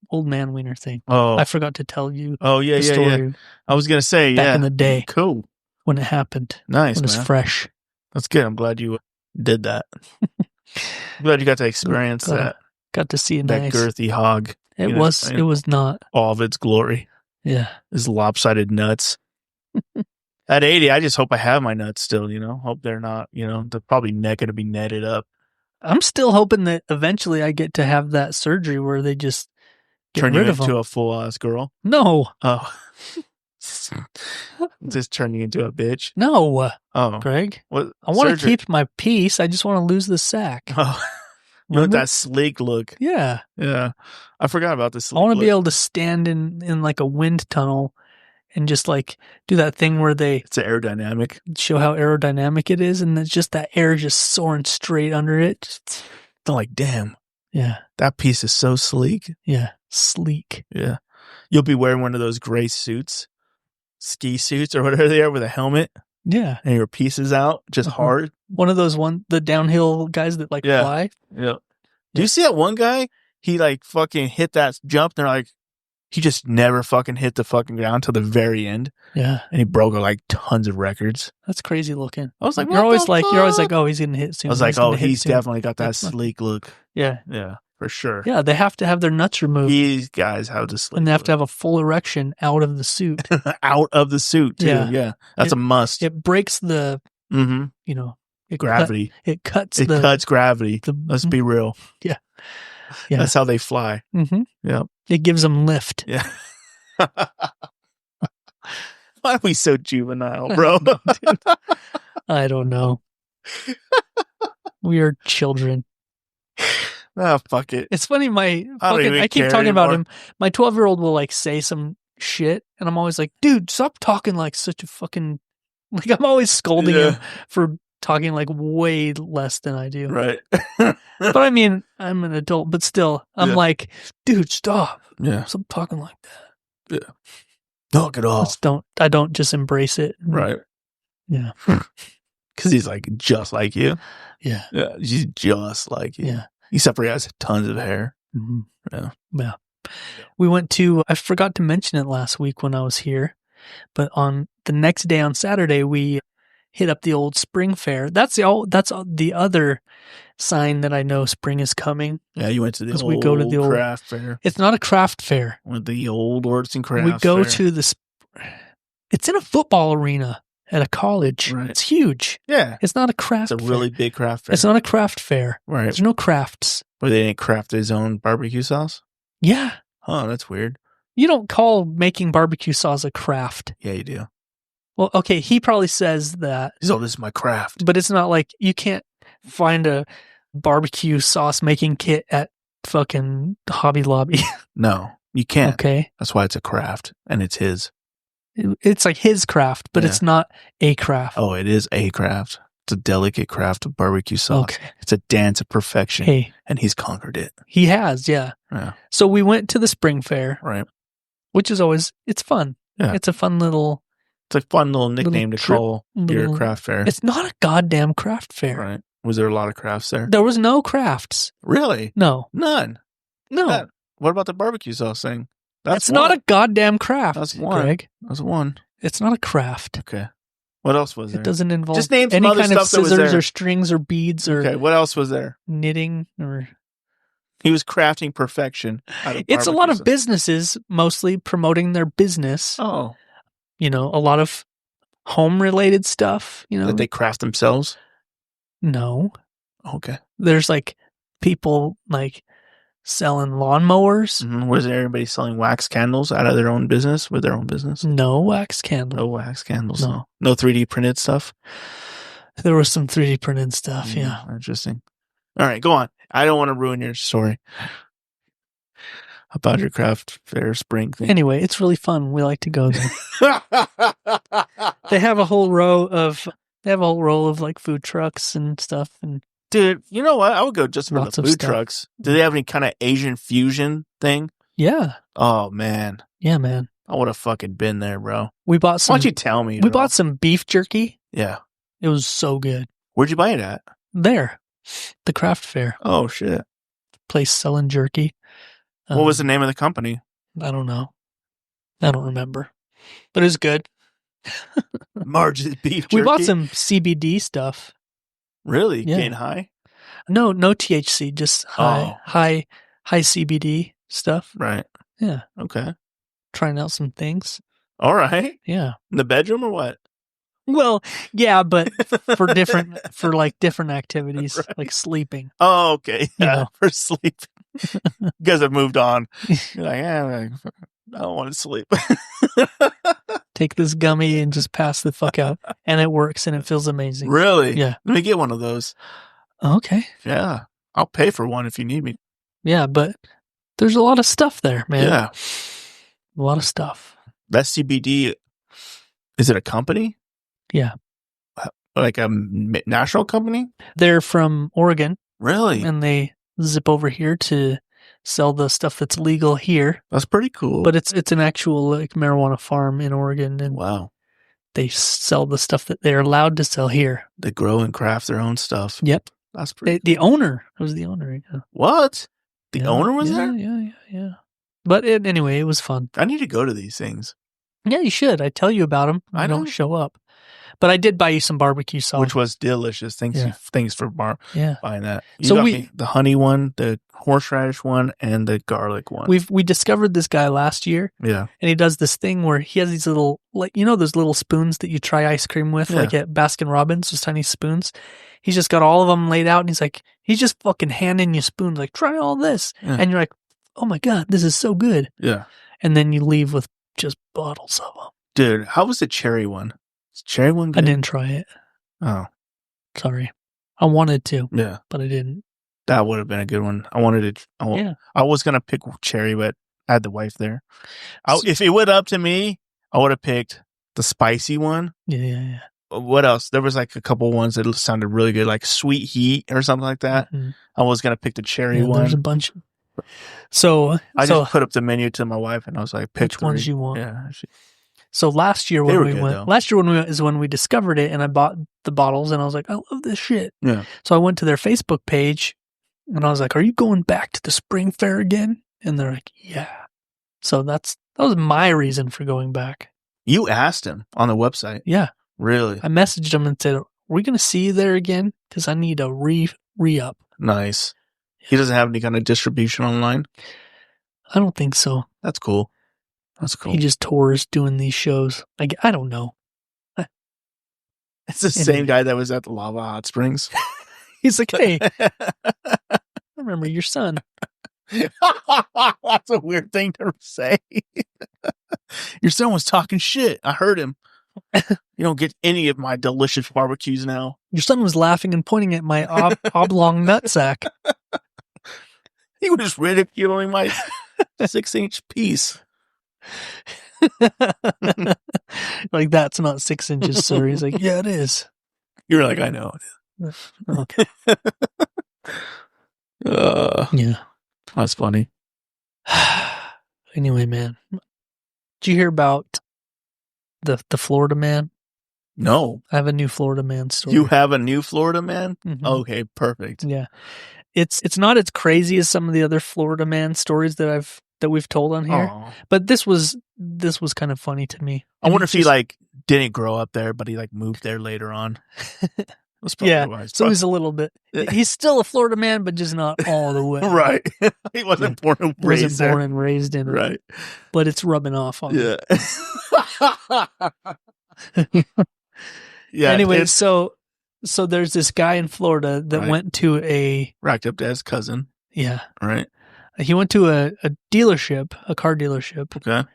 [SPEAKER 3] old man wiener thing.
[SPEAKER 2] Oh,
[SPEAKER 3] I forgot to tell you.
[SPEAKER 2] Oh yeah,
[SPEAKER 3] the story
[SPEAKER 2] yeah. I was gonna say
[SPEAKER 3] back in the day.
[SPEAKER 2] Cool.
[SPEAKER 3] When it happened.
[SPEAKER 2] Nice.
[SPEAKER 3] When it was fresh.
[SPEAKER 2] That's good. I'm glad you did that. I'm glad you got to experience that.
[SPEAKER 3] Got to see
[SPEAKER 2] that girthy hog.
[SPEAKER 3] It was not
[SPEAKER 2] all of its glory.
[SPEAKER 3] Yeah.
[SPEAKER 2] His lopsided nuts. At 80, I just hope I have my nuts still, Hope they're not, they're probably going to be netted up.
[SPEAKER 3] I'm still hoping that eventually I get to have that surgery where they just
[SPEAKER 2] turn you into a full-ass girl.
[SPEAKER 3] No.
[SPEAKER 2] Oh. Just turn you into a bitch.
[SPEAKER 3] No.
[SPEAKER 2] Oh.
[SPEAKER 3] Greg.
[SPEAKER 2] What?
[SPEAKER 3] I want to keep my peace. I just want to lose the sack.
[SPEAKER 2] Oh. You want that sleek look.
[SPEAKER 3] Yeah.
[SPEAKER 2] Yeah. I forgot about this.
[SPEAKER 3] I want to be able to stand in like a wind tunnel and just like do that thing where it's
[SPEAKER 2] aerodynamic.
[SPEAKER 3] Show how aerodynamic it is, and it's just that air just soaring straight under it.
[SPEAKER 2] I'm like, damn.
[SPEAKER 3] Yeah.
[SPEAKER 2] That piece is so sleek.
[SPEAKER 3] Yeah. Sleek.
[SPEAKER 2] Yeah. You'll be wearing one of those gray suits, ski suits or whatever they are with a helmet.
[SPEAKER 3] Yeah.
[SPEAKER 2] And your piece is out, just hard.
[SPEAKER 3] One of those the downhill guys that fly.
[SPEAKER 2] Yeah. Do you see that one guy? He fucking hit that jump. They're like, he just never fucking hit the fucking ground till the very end.
[SPEAKER 3] Yeah.
[SPEAKER 2] And he broke tons of records.
[SPEAKER 3] That's crazy looking.
[SPEAKER 2] I was like,
[SPEAKER 3] you're always like, oh, he's going to hit soon.
[SPEAKER 2] I was like, oh, he's definitely got that sleek look.
[SPEAKER 3] Yeah.
[SPEAKER 2] Yeah, for sure.
[SPEAKER 3] Yeah. They have to have their nuts removed.
[SPEAKER 2] These guys have the sleek
[SPEAKER 3] and they have to have a full erection out of the suit.
[SPEAKER 2] Out of the suit, too. Yeah. That's a must.
[SPEAKER 3] It breaks the,
[SPEAKER 2] Gravity.
[SPEAKER 3] It cuts
[SPEAKER 2] gravity. Let's be real.
[SPEAKER 3] Yeah. Yeah.
[SPEAKER 2] That's how they fly.
[SPEAKER 3] Mm-hmm.
[SPEAKER 2] Yeah.
[SPEAKER 3] It gives them lift.
[SPEAKER 2] Yeah. Why are we so juvenile, bro?
[SPEAKER 3] I don't know. We are children.
[SPEAKER 2] Ah, fuck it.
[SPEAKER 3] It's funny. I keep
[SPEAKER 2] care
[SPEAKER 3] talking about
[SPEAKER 2] anymore.
[SPEAKER 3] him. My 12-year-old will like say some shit, and I'm always like, dude, stop talking like such a fucking. Like I'm always scolding him for talking like way less than I do.
[SPEAKER 2] Right.
[SPEAKER 3] But I mean, I'm an adult, but still, I'm like, dude, stop.
[SPEAKER 2] Yeah.
[SPEAKER 3] Stop talking like that.
[SPEAKER 2] Yeah. Knock it off.
[SPEAKER 3] I don't just embrace it.
[SPEAKER 2] Right.
[SPEAKER 3] Yeah.
[SPEAKER 2] Because he's like just like you.
[SPEAKER 3] Yeah.
[SPEAKER 2] Yeah. He's just like you.
[SPEAKER 3] Yeah.
[SPEAKER 2] Except for he has tons of hair.
[SPEAKER 3] Mm-hmm.
[SPEAKER 2] Yeah.
[SPEAKER 3] Yeah. We went to, I forgot to mention it last week when I was here, but on the next day on Saturday, we hit up the old spring fair. That's the other sign that I know spring is coming.
[SPEAKER 2] Yeah, you went to the old
[SPEAKER 3] we go to the old
[SPEAKER 2] craft fair.
[SPEAKER 3] It's not a craft fair.
[SPEAKER 2] With the old arts and crafts
[SPEAKER 3] We go
[SPEAKER 2] fair.
[SPEAKER 3] to the, it's in a football arena at a college.
[SPEAKER 2] Right.
[SPEAKER 3] It's huge.
[SPEAKER 2] Yeah.
[SPEAKER 3] It's not a craft
[SPEAKER 2] It's a really big craft fair.
[SPEAKER 3] It's not a craft fair.
[SPEAKER 2] Right.
[SPEAKER 3] There's no crafts.
[SPEAKER 2] Where they didn't craft his own barbecue sauce?
[SPEAKER 3] Yeah.
[SPEAKER 2] Oh, that's weird.
[SPEAKER 3] You don't call making barbecue sauce a craft.
[SPEAKER 2] Yeah, you do.
[SPEAKER 3] Well, okay, he probably says that.
[SPEAKER 2] Oh, this is my craft.
[SPEAKER 3] But it's not like you can't find a barbecue sauce making kit at fucking Hobby Lobby.
[SPEAKER 2] No, you can't.
[SPEAKER 3] Okay.
[SPEAKER 2] That's why it's a craft, and it's his.
[SPEAKER 3] It's like his craft, but it's not a craft.
[SPEAKER 2] Oh, it is a craft. It's a delicate craft of barbecue sauce.
[SPEAKER 3] Okay.
[SPEAKER 2] It's a dance of perfection.
[SPEAKER 3] Hey.
[SPEAKER 2] And he's conquered it.
[SPEAKER 3] He has, yeah.
[SPEAKER 2] Yeah.
[SPEAKER 3] So we went to the spring fair.
[SPEAKER 2] Right.
[SPEAKER 3] Which is always, it's fun.
[SPEAKER 2] Yeah.
[SPEAKER 3] It's a fun little...
[SPEAKER 2] It's a fun little nickname to call your craft fair.
[SPEAKER 3] It's not a goddamn craft fair.
[SPEAKER 2] Right. Was there a lot of crafts there?
[SPEAKER 3] There was no crafts.
[SPEAKER 2] Really?
[SPEAKER 3] No.
[SPEAKER 2] None?
[SPEAKER 3] No.
[SPEAKER 2] What about the barbecue sauce thing?
[SPEAKER 3] That's not a goddamn craft.
[SPEAKER 2] That's one.
[SPEAKER 3] Greg.
[SPEAKER 2] That's one.
[SPEAKER 3] It's not a craft.
[SPEAKER 2] Okay. What else was there?
[SPEAKER 3] It doesn't involve
[SPEAKER 2] just name some
[SPEAKER 3] any
[SPEAKER 2] other
[SPEAKER 3] kind of
[SPEAKER 2] stuff that was
[SPEAKER 3] scissors
[SPEAKER 2] there.
[SPEAKER 3] or strings or beads or
[SPEAKER 2] Okay, what else was there?
[SPEAKER 3] knitting or...
[SPEAKER 2] He was crafting perfection. Out of
[SPEAKER 3] It's a lot of
[SPEAKER 2] sauce.
[SPEAKER 3] businesses mostly promoting their business.
[SPEAKER 2] Oh.
[SPEAKER 3] You know, a lot of home-related stuff, you know.
[SPEAKER 2] That they craft themselves?
[SPEAKER 3] No.
[SPEAKER 2] Okay.
[SPEAKER 3] There's like people like selling lawnmowers.
[SPEAKER 2] Mm-hmm. Was there anybody selling wax candles out of their own business with their own business?
[SPEAKER 3] No wax candle.
[SPEAKER 2] No wax candles.
[SPEAKER 3] No.
[SPEAKER 2] No 3D printed stuff?
[SPEAKER 3] There was some 3D printed stuff, yeah.
[SPEAKER 2] Interesting. All right, go on. I don't want to ruin your story about your craft fair spring thing.
[SPEAKER 3] Anyway, it's really fun. We like to go there. They have a whole row of like food trucks and stuff, and
[SPEAKER 2] dude, you know what? I would go just for
[SPEAKER 3] Lots
[SPEAKER 2] the
[SPEAKER 3] of
[SPEAKER 2] food
[SPEAKER 3] stuff.
[SPEAKER 2] trucks. Do they have any kind of Asian fusion thing?
[SPEAKER 3] yeah.
[SPEAKER 2] Oh man,
[SPEAKER 3] Yeah, man.
[SPEAKER 2] I would have fucking been there, bro.
[SPEAKER 3] We bought
[SPEAKER 2] Why
[SPEAKER 3] some
[SPEAKER 2] don't you tell me?
[SPEAKER 3] we
[SPEAKER 2] bro?
[SPEAKER 3] bought some beef jerky.
[SPEAKER 2] Yeah.
[SPEAKER 3] It was so good.
[SPEAKER 2] Where'd you buy it at?
[SPEAKER 3] There. The craft fair
[SPEAKER 2] Oh shit.
[SPEAKER 3] place selling jerky.
[SPEAKER 2] What was the name of the company?
[SPEAKER 3] I don't know. I don't remember. But it was good.
[SPEAKER 2] Marge's Beef Jerky.
[SPEAKER 3] We bought some CBD stuff.
[SPEAKER 2] Really?
[SPEAKER 3] Yeah.
[SPEAKER 2] Getting high?
[SPEAKER 3] No THC, just high CBD stuff.
[SPEAKER 2] Right.
[SPEAKER 3] Yeah.
[SPEAKER 2] Okay.
[SPEAKER 3] Trying out some things.
[SPEAKER 2] All right.
[SPEAKER 3] Yeah.
[SPEAKER 2] In the bedroom or what?
[SPEAKER 3] Well, yeah, but for different activities,
[SPEAKER 2] Right.
[SPEAKER 3] like sleeping.
[SPEAKER 2] Oh, okay.
[SPEAKER 3] You
[SPEAKER 2] Yeah,
[SPEAKER 3] know.
[SPEAKER 2] for sleep. You guys have moved on. You're like, I don't want to sleep.
[SPEAKER 3] Take this gummy and just pass the fuck out. And it works and it feels amazing.
[SPEAKER 2] Really?
[SPEAKER 3] Yeah.
[SPEAKER 2] Let me get one of those.
[SPEAKER 3] Okay.
[SPEAKER 2] Yeah. I'll pay for one if you need me.
[SPEAKER 3] Yeah, but there's a lot of stuff there, man.
[SPEAKER 2] Yeah.
[SPEAKER 3] A lot of stuff.
[SPEAKER 2] That CBD, is it a company?
[SPEAKER 3] Yeah.
[SPEAKER 2] Like a national company?
[SPEAKER 3] They're from Oregon
[SPEAKER 2] Really?
[SPEAKER 3] and they zip over here to sell the stuff that's legal here.
[SPEAKER 2] That's pretty cool.
[SPEAKER 3] But it's an actual like marijuana farm in Oregon, and
[SPEAKER 2] wow.
[SPEAKER 3] they sell the stuff that they're allowed to sell here.
[SPEAKER 2] They grow and craft their own stuff.
[SPEAKER 3] Yep.
[SPEAKER 2] That's pretty
[SPEAKER 3] The owner was the owner. Yeah.
[SPEAKER 2] What? The
[SPEAKER 3] Yeah,
[SPEAKER 2] owner was
[SPEAKER 3] yeah,
[SPEAKER 2] there?
[SPEAKER 3] Yeah. But anyway, it was fun.
[SPEAKER 2] I need to go to these things.
[SPEAKER 3] Yeah, you should. I tell you about them.
[SPEAKER 2] I
[SPEAKER 3] I don't
[SPEAKER 2] know.
[SPEAKER 3] show up. But I did buy you some barbecue sauce.
[SPEAKER 2] Which was delicious. Thanks for buying that. You got me the honey one, the horseradish one, and the garlic one.
[SPEAKER 3] We discovered this guy last year.
[SPEAKER 2] Yeah.
[SPEAKER 3] And he does this thing where he has these little, like, you know, those little spoons that you try ice cream with, like at Baskin Robbins, those tiny spoons. He's just got all of them laid out, and he's just fucking handing you spoons, like, try all this. Yeah. And you're like, oh my God, this is so good.
[SPEAKER 2] Yeah.
[SPEAKER 3] And then you leave with just bottles of them.
[SPEAKER 2] Dude, how was the cherry one? Is cherry one good?
[SPEAKER 3] I didn't try it.
[SPEAKER 2] Oh.
[SPEAKER 3] Sorry. I wanted to.
[SPEAKER 2] Yeah.
[SPEAKER 3] But I didn't.
[SPEAKER 2] That would have been a good one. I wanted to. I was going to pick cherry, but I had the wife there. If it went up to me, I would have picked the spicy one.
[SPEAKER 3] Yeah.
[SPEAKER 2] What else? There was like a couple ones that sounded really good, like Sweet Heat or something like that. Mm-hmm. I was going to pick the cherry one.
[SPEAKER 3] There's a bunch. So
[SPEAKER 2] I just put up the menu to my wife, and I was like, pick
[SPEAKER 3] which ones you want.
[SPEAKER 2] Yeah.
[SPEAKER 3] So last year when we went is when we discovered it, and I bought the bottles, and I was like, I love this shit.
[SPEAKER 2] Yeah.
[SPEAKER 3] So I went to their Facebook page, and I was like, are you going back to the spring fair again? And they're like, yeah. So that was my reason for going back.
[SPEAKER 2] You asked him on the website?
[SPEAKER 3] Yeah.
[SPEAKER 2] Really?
[SPEAKER 3] I messaged him and said, are we going to see you there again? Because I need a re-up.
[SPEAKER 2] Nice. He doesn't have any kind of distribution online?
[SPEAKER 3] I don't think so.
[SPEAKER 2] That's cool. That's cool.
[SPEAKER 3] He just tours doing these shows. I don't know.
[SPEAKER 2] It's the same guy that was at the Lava Hot Springs.
[SPEAKER 3] He's like, hey, I remember your son.
[SPEAKER 2] That's a weird thing to say. Your son was talking shit. I heard him. You don't get any of my delicious barbecues now.
[SPEAKER 3] Your son was laughing and pointing at my oblong nutsack.
[SPEAKER 2] He was ridiculing my 6-inch piece.
[SPEAKER 3] Like, that's not 6 inches, sir. He's like, yeah, it is.
[SPEAKER 2] You're like, I know it is.
[SPEAKER 3] Okay. Yeah.
[SPEAKER 2] That's funny.
[SPEAKER 3] Anyway, man. Did you hear about the Florida man?
[SPEAKER 2] No.
[SPEAKER 3] I have a new Florida man story.
[SPEAKER 2] You have a new Florida man?
[SPEAKER 3] Mm-hmm.
[SPEAKER 2] Okay, perfect.
[SPEAKER 3] Yeah. It's not as crazy as some of the other Florida man stories that we've told on here. Aww. But this was kind of funny to me.
[SPEAKER 2] I wonder if he didn't grow up there, but he moved there later on.
[SPEAKER 3] Yeah, so he's a little bit. He's still a Florida man, but just not all the way.
[SPEAKER 2] Right. He wasn't born and raised there.
[SPEAKER 3] Born and raised in it.
[SPEAKER 2] Right.
[SPEAKER 3] But it's rubbing off on him.
[SPEAKER 2] Yeah.
[SPEAKER 3] Anyway, so there's this guy in Florida that went to a
[SPEAKER 2] racked up dad's cousin.
[SPEAKER 3] Yeah.
[SPEAKER 2] Right.
[SPEAKER 3] He went to a dealership, a car dealership.
[SPEAKER 2] Okay.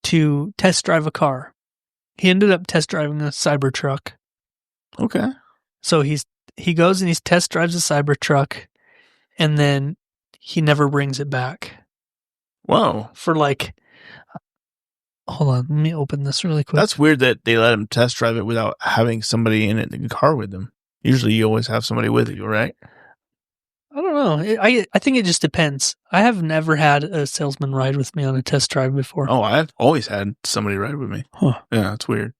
[SPEAKER 3] To test drive a car. He ended up test driving a Cybertruck.
[SPEAKER 2] Okay.
[SPEAKER 3] So he goes and he test drives a Cybertruck, and then he never brings it back.
[SPEAKER 2] Whoa.
[SPEAKER 3] For hold on, let me open this really quick.
[SPEAKER 2] That's weird that they let him test drive it without having somebody in the car with them. Usually you always have somebody with you, right?
[SPEAKER 3] I don't know. I think it just depends. I have never had a salesman ride with me on a test drive before.
[SPEAKER 2] Oh, I've always had somebody ride with me.
[SPEAKER 3] Huh.
[SPEAKER 2] Yeah, it's weird.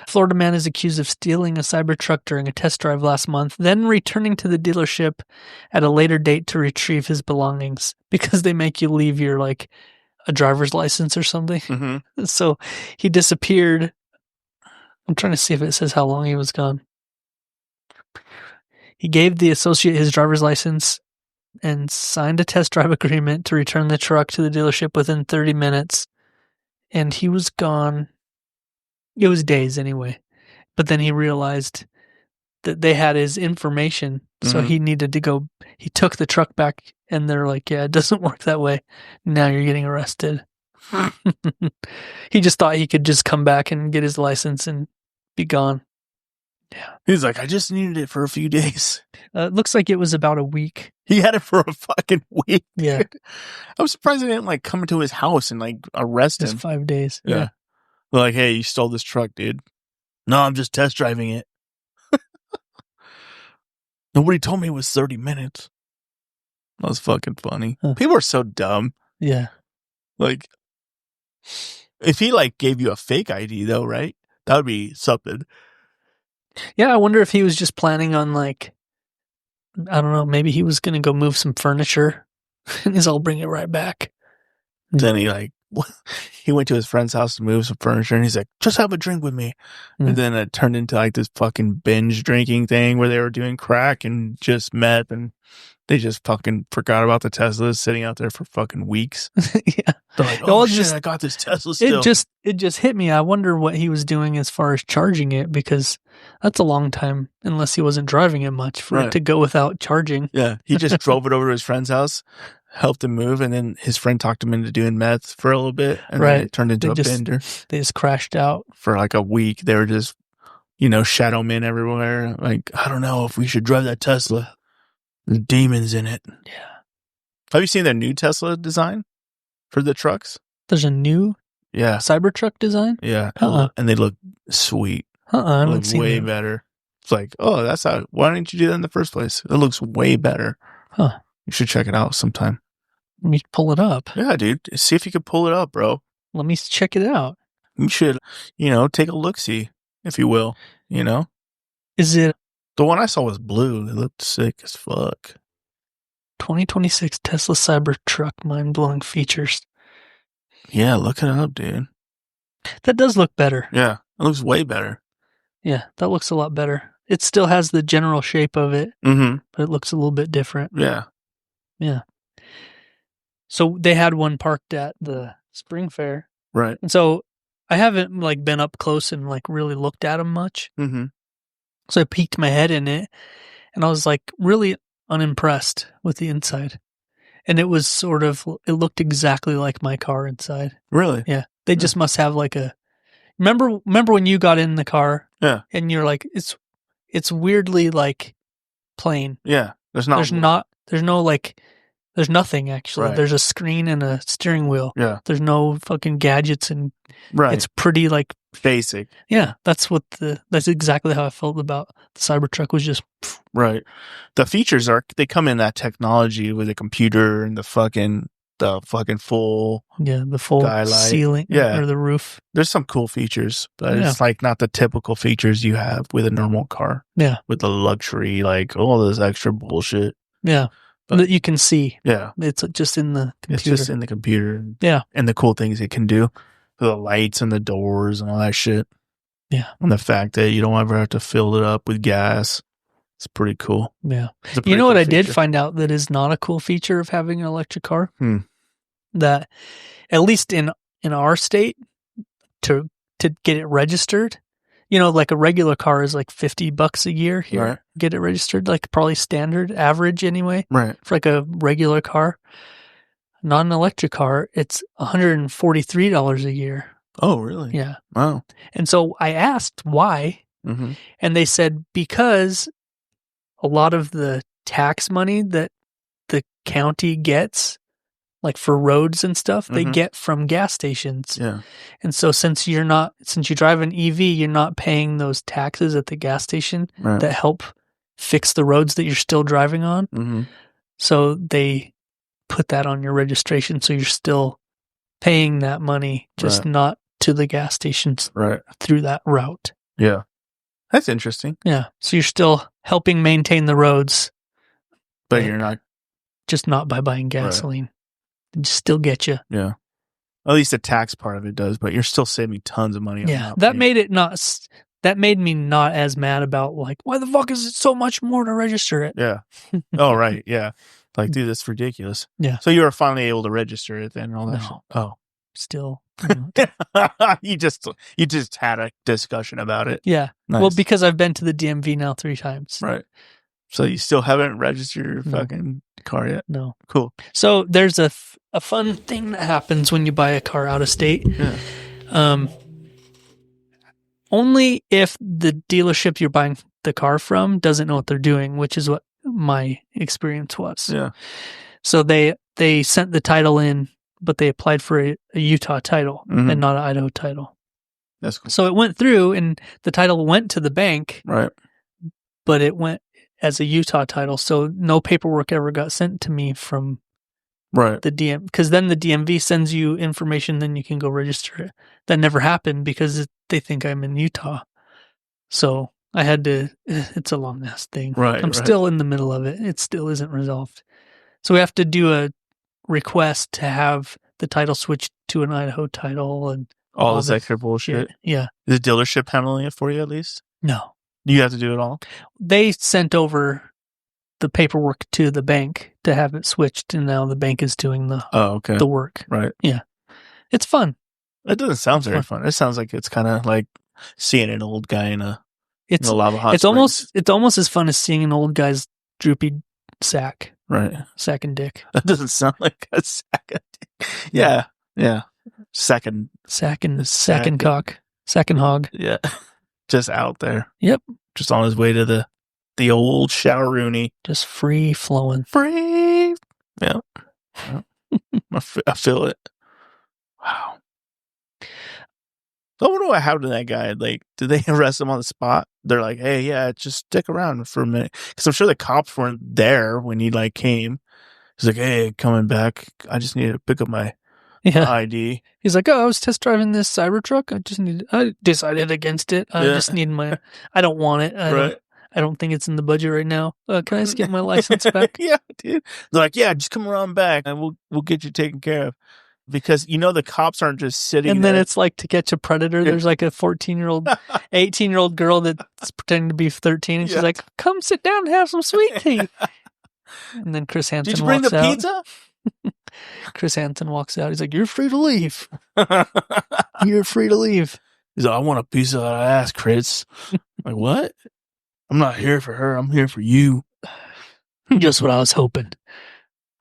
[SPEAKER 3] Florida man is accused of stealing a Cybertruck during a test drive last month, then returning to the dealership at a later date to retrieve his belongings because they make you leave your a driver's license or something.
[SPEAKER 2] Mm-hmm.
[SPEAKER 3] So he disappeared. I'm trying to see if it says how long he was gone. He gave the associate his driver's license and signed a test drive agreement to return the truck to the dealership within 30 minutes. And he was gone. It was days anyway. But then he realized that they had his information. So he needed to go. He took the truck back and they're like, yeah, it doesn't work that way. Now you're getting arrested. He just thought he could just come back and get his license and be gone. Yeah.
[SPEAKER 2] He's like, I just needed it for a few days.
[SPEAKER 3] It looks like it was about a week.
[SPEAKER 2] He had it for a fucking week.
[SPEAKER 3] Yeah.
[SPEAKER 2] I was surprised they didn't come into his house and arrest him.
[SPEAKER 3] Just 5 days.
[SPEAKER 2] Yeah. They're like, hey, you stole this truck, dude. No, I'm just test driving it. Nobody told me it was 30 minutes. That was fucking funny. Huh. People are so dumb.
[SPEAKER 3] Yeah.
[SPEAKER 2] If he gave you a fake ID though, right? That would be something.
[SPEAKER 3] Yeah, I wonder if he was just planning on I don't know, maybe he was going to go move some furniture and he'll bring it right back.
[SPEAKER 2] Then he he went to his friend's house to move some furniture, and he's like, "Just have a drink with me." And then it turned into like this fucking binge drinking thing where they were doing crack and just meth, and they just fucking forgot about the Teslas sitting out there for fucking weeks.
[SPEAKER 3] Yeah.
[SPEAKER 2] They're like, "Oh shit, I got this Tesla still."
[SPEAKER 3] It just hit me. I wonder what he was doing as far as charging it, because that's a long time, unless he wasn't driving it much, for it to go without charging.
[SPEAKER 2] Yeah, he just drove it over to his friend's house, helped him move, and then his friend talked him into doing meth for a little bit, and then it turned into a bender.
[SPEAKER 3] They just crashed out.
[SPEAKER 2] For like a week. They were just, shadow men everywhere. Like, I don't know if we should drive that Tesla. There's demons in it.
[SPEAKER 3] Yeah.
[SPEAKER 2] Have you seen their new Tesla design for the trucks?
[SPEAKER 3] There's a new Cybertruck design?
[SPEAKER 2] Yeah. And they look sweet.
[SPEAKER 3] I haven't seen
[SPEAKER 2] way better. It's like, oh, that's how. Why didn't you do that in the first place? It looks way better.
[SPEAKER 3] Huh.
[SPEAKER 2] You should check it out sometime.
[SPEAKER 3] Let me pull it up.
[SPEAKER 2] Yeah, dude. See if you can pull it up, bro.
[SPEAKER 3] Let me check it out.
[SPEAKER 2] You should, take a look-see, if you will,
[SPEAKER 3] Is it?
[SPEAKER 2] The one I saw was blue. It looked sick as fuck.
[SPEAKER 3] 2026 Tesla Cybertruck mind-blowing features.
[SPEAKER 2] Yeah, look it up, dude.
[SPEAKER 3] That does look better.
[SPEAKER 2] Yeah, it looks way better.
[SPEAKER 3] Yeah, that looks a lot better. It still has the general shape of it, but it looks a little bit different.
[SPEAKER 2] Yeah.
[SPEAKER 3] Yeah. So they had one parked at the spring fair.
[SPEAKER 2] Right.
[SPEAKER 3] And so I haven't been up close and really looked at them much.
[SPEAKER 2] Mm-hmm.
[SPEAKER 3] So I peeked my head in it, and I was really unimpressed with the inside. And it was it looked exactly like my car inside.
[SPEAKER 2] Really?
[SPEAKER 3] Yeah. They just must have remember when you got in the car?
[SPEAKER 2] Yeah.
[SPEAKER 3] And you're like, it's weirdly plain.
[SPEAKER 2] Yeah. There's
[SPEAKER 3] nothing actually. Right. There's a screen and a steering wheel.
[SPEAKER 2] Yeah.
[SPEAKER 3] There's no fucking gadgets, and it's pretty
[SPEAKER 2] basic.
[SPEAKER 3] Yeah. That's exactly how I felt about the Cybertruck. Was just
[SPEAKER 2] right. The features they come in that technology with a computer and the fucking full
[SPEAKER 3] the full
[SPEAKER 2] skylight.
[SPEAKER 3] Ceiling or the roof.
[SPEAKER 2] There's some cool features, but it's not the typical features you have with a normal car.
[SPEAKER 3] Yeah.
[SPEAKER 2] With the luxury, all this extra bullshit.
[SPEAKER 3] Yeah. That you can see.
[SPEAKER 2] Yeah.
[SPEAKER 3] It's just in the computer.
[SPEAKER 2] It's just in the computer.
[SPEAKER 3] Yeah.
[SPEAKER 2] And the cool things it can do. The lights and the doors and all that shit.
[SPEAKER 3] Yeah.
[SPEAKER 2] And the fact that you don't ever have to fill it up with gas. It's pretty cool.
[SPEAKER 3] Yeah. You know what I did find out that is not a cool feature of having an electric car? That, at least in our state, to get it registered, a regular car is $50 a year here.
[SPEAKER 2] Right.
[SPEAKER 3] Get it registered, probably standard, average anyway.
[SPEAKER 2] Right.
[SPEAKER 3] For a regular car. Not an electric car, it's $143 a year.
[SPEAKER 2] Oh, really?
[SPEAKER 3] Yeah.
[SPEAKER 2] Wow.
[SPEAKER 3] And so I asked why, and they said because a lot of the tax money that the county gets, for roads and stuff, they get from gas stations.
[SPEAKER 2] Yeah.
[SPEAKER 3] And so since you drive an EV, you're not paying those taxes at the gas station that help fix the roads that you're still driving on.
[SPEAKER 2] Mm-hmm.
[SPEAKER 3] So they put that on your registration, so you're still paying that money, just not to the gas stations through that route.
[SPEAKER 2] Yeah. That's interesting.
[SPEAKER 3] Yeah. So you're still helping maintain the roads.
[SPEAKER 2] But you're not.
[SPEAKER 3] Just not by buying gasoline. It just still get you.
[SPEAKER 2] Yeah. At least the tax part of it does, but you're still saving tons of money.
[SPEAKER 3] Yeah. That made me not as mad about why the fuck is it so much more to register it?
[SPEAKER 2] Yeah. Oh, right. Yeah. Dude, that's ridiculous.
[SPEAKER 3] Yeah.
[SPEAKER 2] So you were finally able to register it then and all that shit? Oh.
[SPEAKER 3] Still.
[SPEAKER 2] You just had a discussion about it.
[SPEAKER 3] Yeah. Nice. Well, because I've been to the DMV now 3 times.
[SPEAKER 2] Right. So you still haven't registered your fucking car yet?
[SPEAKER 3] No.
[SPEAKER 2] Cool.
[SPEAKER 3] So there's a fun thing that happens when you buy a car out of state.
[SPEAKER 2] Yeah.
[SPEAKER 3] Only if the dealership you're buying the car from doesn't know what they're doing, which is what my experience was.
[SPEAKER 2] Yeah.
[SPEAKER 3] So they sent the title in, but they applied for a Utah title and not an Idaho title.
[SPEAKER 2] That's cool.
[SPEAKER 3] So it went through, and the title went to the bank.
[SPEAKER 2] Right.
[SPEAKER 3] But it went as a Utah title, so no paperwork ever got sent to me from the DM, because then the DMV sends you information, then you can go register it. That never happened because they think I'm in Utah. So I had to, it's a long ass thing.
[SPEAKER 2] Right.
[SPEAKER 3] I'm still in the middle of it. It still isn't resolved. So we have to do a request to have the title switched to an Idaho title and
[SPEAKER 2] all this extra bullshit.
[SPEAKER 3] Yeah.
[SPEAKER 2] Is the dealership handling it for you at least?
[SPEAKER 3] No.
[SPEAKER 2] You have to do it all?
[SPEAKER 3] They sent over the paperwork to the bank to have it switched, and now the bank is doing the work.
[SPEAKER 2] Right.
[SPEAKER 3] Yeah. It's fun.
[SPEAKER 2] It doesn't sound very fun. It sounds like it's kind of like seeing an old guy in a lava hot springs.
[SPEAKER 3] It's almost as fun as seeing an old guy's droopy sack.
[SPEAKER 2] Right.
[SPEAKER 3] Sack and dick.
[SPEAKER 2] That doesn't sound like a sack and dick. Yeah. Yeah. Sack and
[SPEAKER 3] cock. Sack and hog.
[SPEAKER 2] Yeah. Just out there.
[SPEAKER 3] Yep.
[SPEAKER 2] Just on his way to the old showeroony.
[SPEAKER 3] Just free flowing.
[SPEAKER 2] Free. Yeah. I feel it. Wow. I wonder what happened to that guy. Like, did they arrest him on the spot? They're like, hey, yeah, just stick around for a minute. Because I'm sure the cops weren't there when he, like, came. He's like, hey, coming back. I just needed to pick up my ID.
[SPEAKER 3] He's like, oh, I was test driving this Cybertruck. I decided against it. I just need I don't want it. I don't think it's in the budget right now. Can I just get my license back?
[SPEAKER 2] Yeah, dude. They're like, yeah, just come around back and we'll get you taken care of. Because, the cops aren't just sitting
[SPEAKER 3] and
[SPEAKER 2] there.
[SPEAKER 3] Then it's like To Catch a Predator. There's like a 14-year-old, 18-year-old girl that's pretending to be 13. And she's like, come sit down and have some sweet tea. And then Chris Hansen
[SPEAKER 2] walks out. Did you bring the pizza?
[SPEAKER 3] Chris Hansen walks out. He's like, you're free to leave. You're free to leave.
[SPEAKER 2] He's like, I want a piece of that ass, Chris. Like, what? I'm not here for her. I'm here for you.
[SPEAKER 3] Just what I was hoping.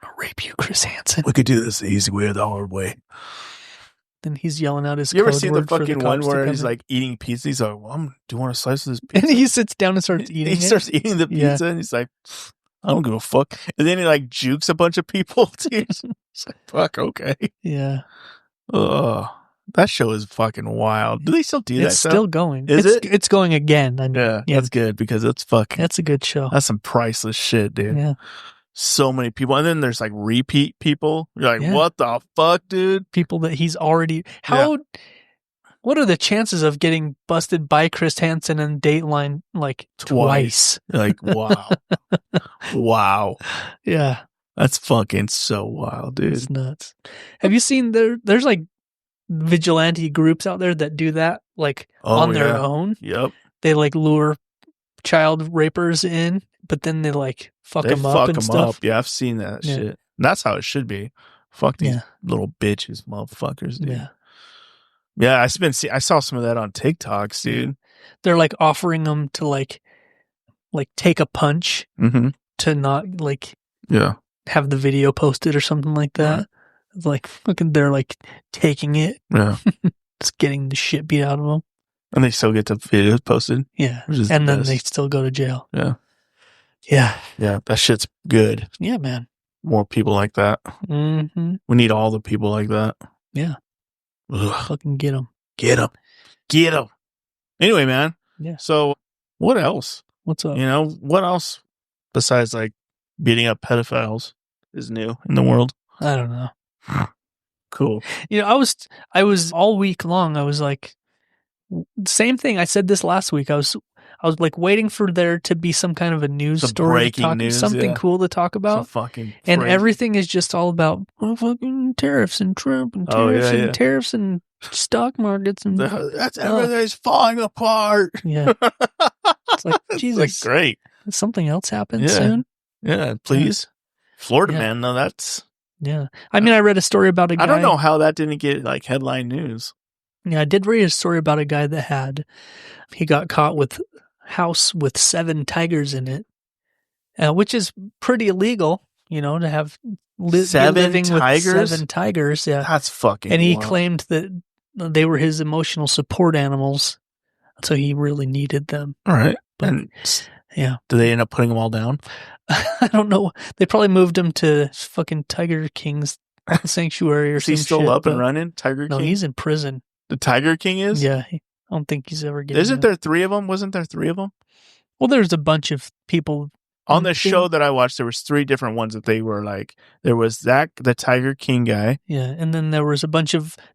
[SPEAKER 3] I'll rape you, Chris Hansen.
[SPEAKER 2] We could do this the easy way or the hard way.
[SPEAKER 3] Then he's yelling out his
[SPEAKER 2] You ever
[SPEAKER 3] code
[SPEAKER 2] see
[SPEAKER 3] word
[SPEAKER 2] the fucking one where he's
[SPEAKER 3] in?
[SPEAKER 2] like eating pizza? He's like, well, do you want a slice of this pizza?
[SPEAKER 3] And he sits down and starts eating
[SPEAKER 2] He starts eating the pizza and he's like, I don't give a fuck. And then he like jukes a bunch of people. Dude. It's like, fuck, okay.
[SPEAKER 3] Yeah.
[SPEAKER 2] Ugh. That show is fucking wild. Do they still do that?
[SPEAKER 3] It's still going.
[SPEAKER 2] Is it?
[SPEAKER 3] It's going again.
[SPEAKER 2] Yeah, that's good because it's fucking.
[SPEAKER 3] That's a good show.
[SPEAKER 2] That's some priceless shit, dude.
[SPEAKER 3] Yeah.
[SPEAKER 2] So many people. And then there's like repeat people. You're like, what the fuck, dude?
[SPEAKER 3] People that he's already. What are the chances of getting busted by Chris Hansen and Dateline like twice?
[SPEAKER 2] Like, wow. Wow.
[SPEAKER 3] Yeah.
[SPEAKER 2] That's fucking so wild, dude.
[SPEAKER 3] It's nuts. Have you seen there's like vigilante groups out there that do that like on their own?
[SPEAKER 2] Yep.
[SPEAKER 3] They like lure child rapers in, but then they like fuck them up and stuff.
[SPEAKER 2] Yeah, I've seen that shit. And that's how it should be. Fuck these little bitches, motherfuckers, dude.
[SPEAKER 3] Yeah.
[SPEAKER 2] Yeah, I saw some of that on TikToks, dude.
[SPEAKER 3] They're like offering them to like take a punch to not like have the video posted or something like that. It's like fucking they're like taking it.
[SPEAKER 2] Yeah.
[SPEAKER 3] Just getting the shit beat out of them.
[SPEAKER 2] And they still get the videos posted.
[SPEAKER 3] Yeah. And then they still go to jail.
[SPEAKER 2] Yeah.
[SPEAKER 3] Yeah.
[SPEAKER 2] Yeah. That shit's good.
[SPEAKER 3] Yeah, man.
[SPEAKER 2] More people like that.
[SPEAKER 3] Mm-hmm.
[SPEAKER 2] We need all the people like that.
[SPEAKER 3] Yeah.
[SPEAKER 2] Ugh.
[SPEAKER 3] Fucking get them.
[SPEAKER 2] Get them. Get them. Anyway, man.
[SPEAKER 3] Yeah.
[SPEAKER 2] So what else?
[SPEAKER 3] What's up?
[SPEAKER 2] What else besides like beating up pedophiles is new in the world?
[SPEAKER 3] I don't know.
[SPEAKER 2] Cool.
[SPEAKER 3] I was all week long. I was like, same thing. I said this last week. I was like waiting for there to be some kind of a news story, something cool to talk about. And everything is just all about fucking tariffs and Trump and tariffs and stock markets and
[SPEAKER 2] that's everything's falling apart.
[SPEAKER 3] Yeah. It's like, Jesus.
[SPEAKER 2] It's like, great.
[SPEAKER 3] Something else happen soon?
[SPEAKER 2] Yeah, please. Florida man, no, that's...
[SPEAKER 3] Yeah. I mean, I read a story about a guy...
[SPEAKER 2] I don't know how that didn't get, like, headline news.
[SPEAKER 3] Yeah, I did read a story about a guy that he got caught with house with 7 tigers in it, which is pretty illegal, to have living
[SPEAKER 2] tigers?
[SPEAKER 3] with 7 tigers. Yeah.
[SPEAKER 2] That's fucking
[SPEAKER 3] And he
[SPEAKER 2] wild.
[SPEAKER 3] claimed that they were his emotional support animals, so he really needed them.
[SPEAKER 2] All right.
[SPEAKER 3] But, yeah.
[SPEAKER 2] Did they end up putting them all down?
[SPEAKER 3] I don't know. They probably moved him to fucking Tiger King's sanctuary or something.
[SPEAKER 2] Is he still up and running, Tiger King?
[SPEAKER 3] No, he's in prison.
[SPEAKER 2] The Tiger King is?
[SPEAKER 3] Yeah. I don't think he's ever getting
[SPEAKER 2] Isn't there 3 of them? Wasn't there 3 of them?
[SPEAKER 3] Well, there's a bunch of people.
[SPEAKER 2] On the show that I watched, there was 3 different ones that they were like, there was the Tiger King guy.
[SPEAKER 3] Yeah. And then there was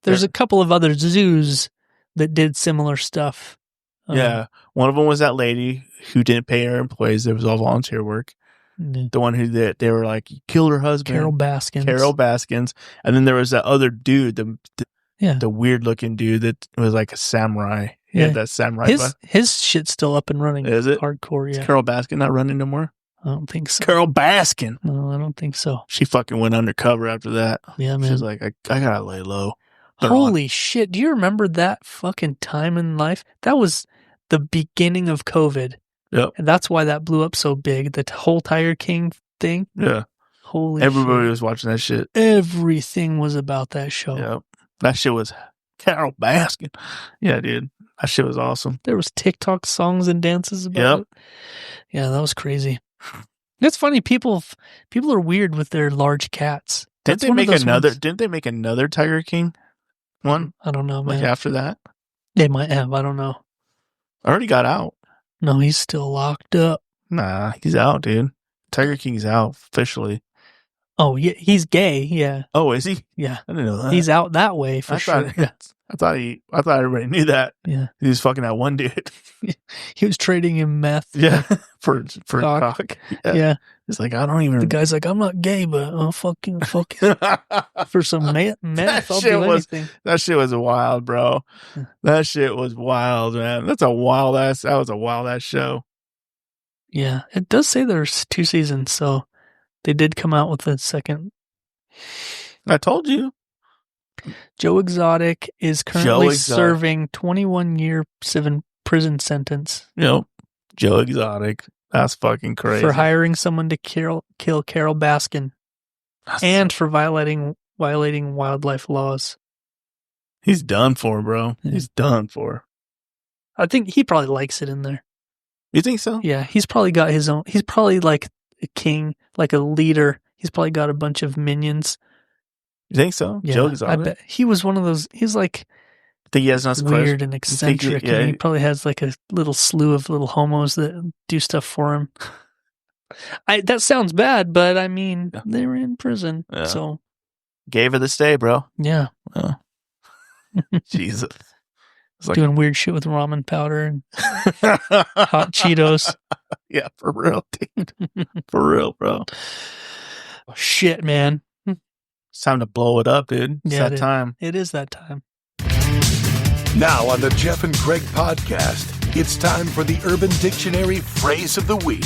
[SPEAKER 3] there's a couple of other zoos that did similar stuff.
[SPEAKER 2] Yeah. One of them was that lady who didn't pay her employees. It was all volunteer work. The one who they were like, killed her husband.
[SPEAKER 3] Carol Baskins.
[SPEAKER 2] And then there was that other dude, the weird looking dude that was like a samurai. He had that samurai.
[SPEAKER 3] His shit's still up and running.
[SPEAKER 2] Is it?
[SPEAKER 3] Hardcore, yeah.
[SPEAKER 2] Is Carol Baskin not running no more?
[SPEAKER 3] I don't think so.
[SPEAKER 2] Carol Baskin.
[SPEAKER 3] No, I don't think so.
[SPEAKER 2] She fucking went undercover after that.
[SPEAKER 3] Yeah, man.
[SPEAKER 2] She's like, I gotta lay low.
[SPEAKER 3] Holy shit. Do you remember that fucking time in life? That was the beginning of COVID.
[SPEAKER 2] Yep.
[SPEAKER 3] And that's why that blew up so big. The whole Tiger King thing.
[SPEAKER 2] Yeah.
[SPEAKER 3] Holy shit.
[SPEAKER 2] Everybody was watching that shit.
[SPEAKER 3] Everything was about that show.
[SPEAKER 2] Yep. That shit was Carol Baskin. Yeah, dude. That shit was awesome.
[SPEAKER 3] There was TikTok songs and dances about it. Yeah, that was crazy. It's funny. People are weird with their large cats.
[SPEAKER 2] Didn't they make another Tiger King one?
[SPEAKER 3] I don't know, man.
[SPEAKER 2] Like after that?
[SPEAKER 3] They might have. I don't know.
[SPEAKER 2] Already got out.
[SPEAKER 3] No, he's still locked up.
[SPEAKER 2] Nah, he's out, dude. Tiger King's out officially.
[SPEAKER 3] Oh, yeah, he's gay. Yeah.
[SPEAKER 2] Oh, is he?
[SPEAKER 3] Yeah.
[SPEAKER 2] I didn't know that.
[SPEAKER 3] He's out that way for sure.
[SPEAKER 2] I thought everybody knew that.
[SPEAKER 3] Yeah.
[SPEAKER 2] He was fucking that one dude.
[SPEAKER 3] He was trading him meth.
[SPEAKER 2] Yeah. for cock.
[SPEAKER 3] Yeah.
[SPEAKER 2] It's like, I don't even.
[SPEAKER 3] The guy's like, I'm not gay, but I'll fucking for some meth, I'll do anything.
[SPEAKER 2] That shit was wild, bro. That shit was wild, man. That was a wild ass show.
[SPEAKER 3] Yeah. It does say there's 2 seasons, so they did come out with the second.
[SPEAKER 2] I told you.
[SPEAKER 3] Joe Exotic is currently serving 21-year prison sentence.
[SPEAKER 2] Yep. Joe Exotic. That's fucking crazy.
[SPEAKER 3] For hiring someone to kill Carol Baskin. For violating wildlife laws.
[SPEAKER 2] He's done for, bro.
[SPEAKER 3] Yeah.
[SPEAKER 2] He's done for.
[SPEAKER 3] I think he probably likes it in there.
[SPEAKER 2] You think so?
[SPEAKER 3] Yeah. He's probably got his own. He's probably like a king, like a leader. He's probably got a bunch of minions.
[SPEAKER 2] You think so?
[SPEAKER 3] Yeah,
[SPEAKER 2] Joe Exotic?
[SPEAKER 3] I bet. He was one of those. He's like
[SPEAKER 2] think he has
[SPEAKER 3] weird and eccentric. And he probably has like a little slew of little homos that do stuff for him. That sounds bad, but I mean, they were in prison. Yeah. So
[SPEAKER 2] gave her the stay, bro.
[SPEAKER 3] Yeah.
[SPEAKER 2] Jesus.
[SPEAKER 3] Like, doing weird shit with ramen powder and hot Cheetos.
[SPEAKER 2] Yeah, for real, dude. For real, bro.
[SPEAKER 3] Oh, shit, man.
[SPEAKER 2] It's time to blow it up, dude. It's that time.
[SPEAKER 3] It is that time.
[SPEAKER 4] Now on the Jeff and Craig podcast, it's time for the Urban Dictionary Phrase of the Week.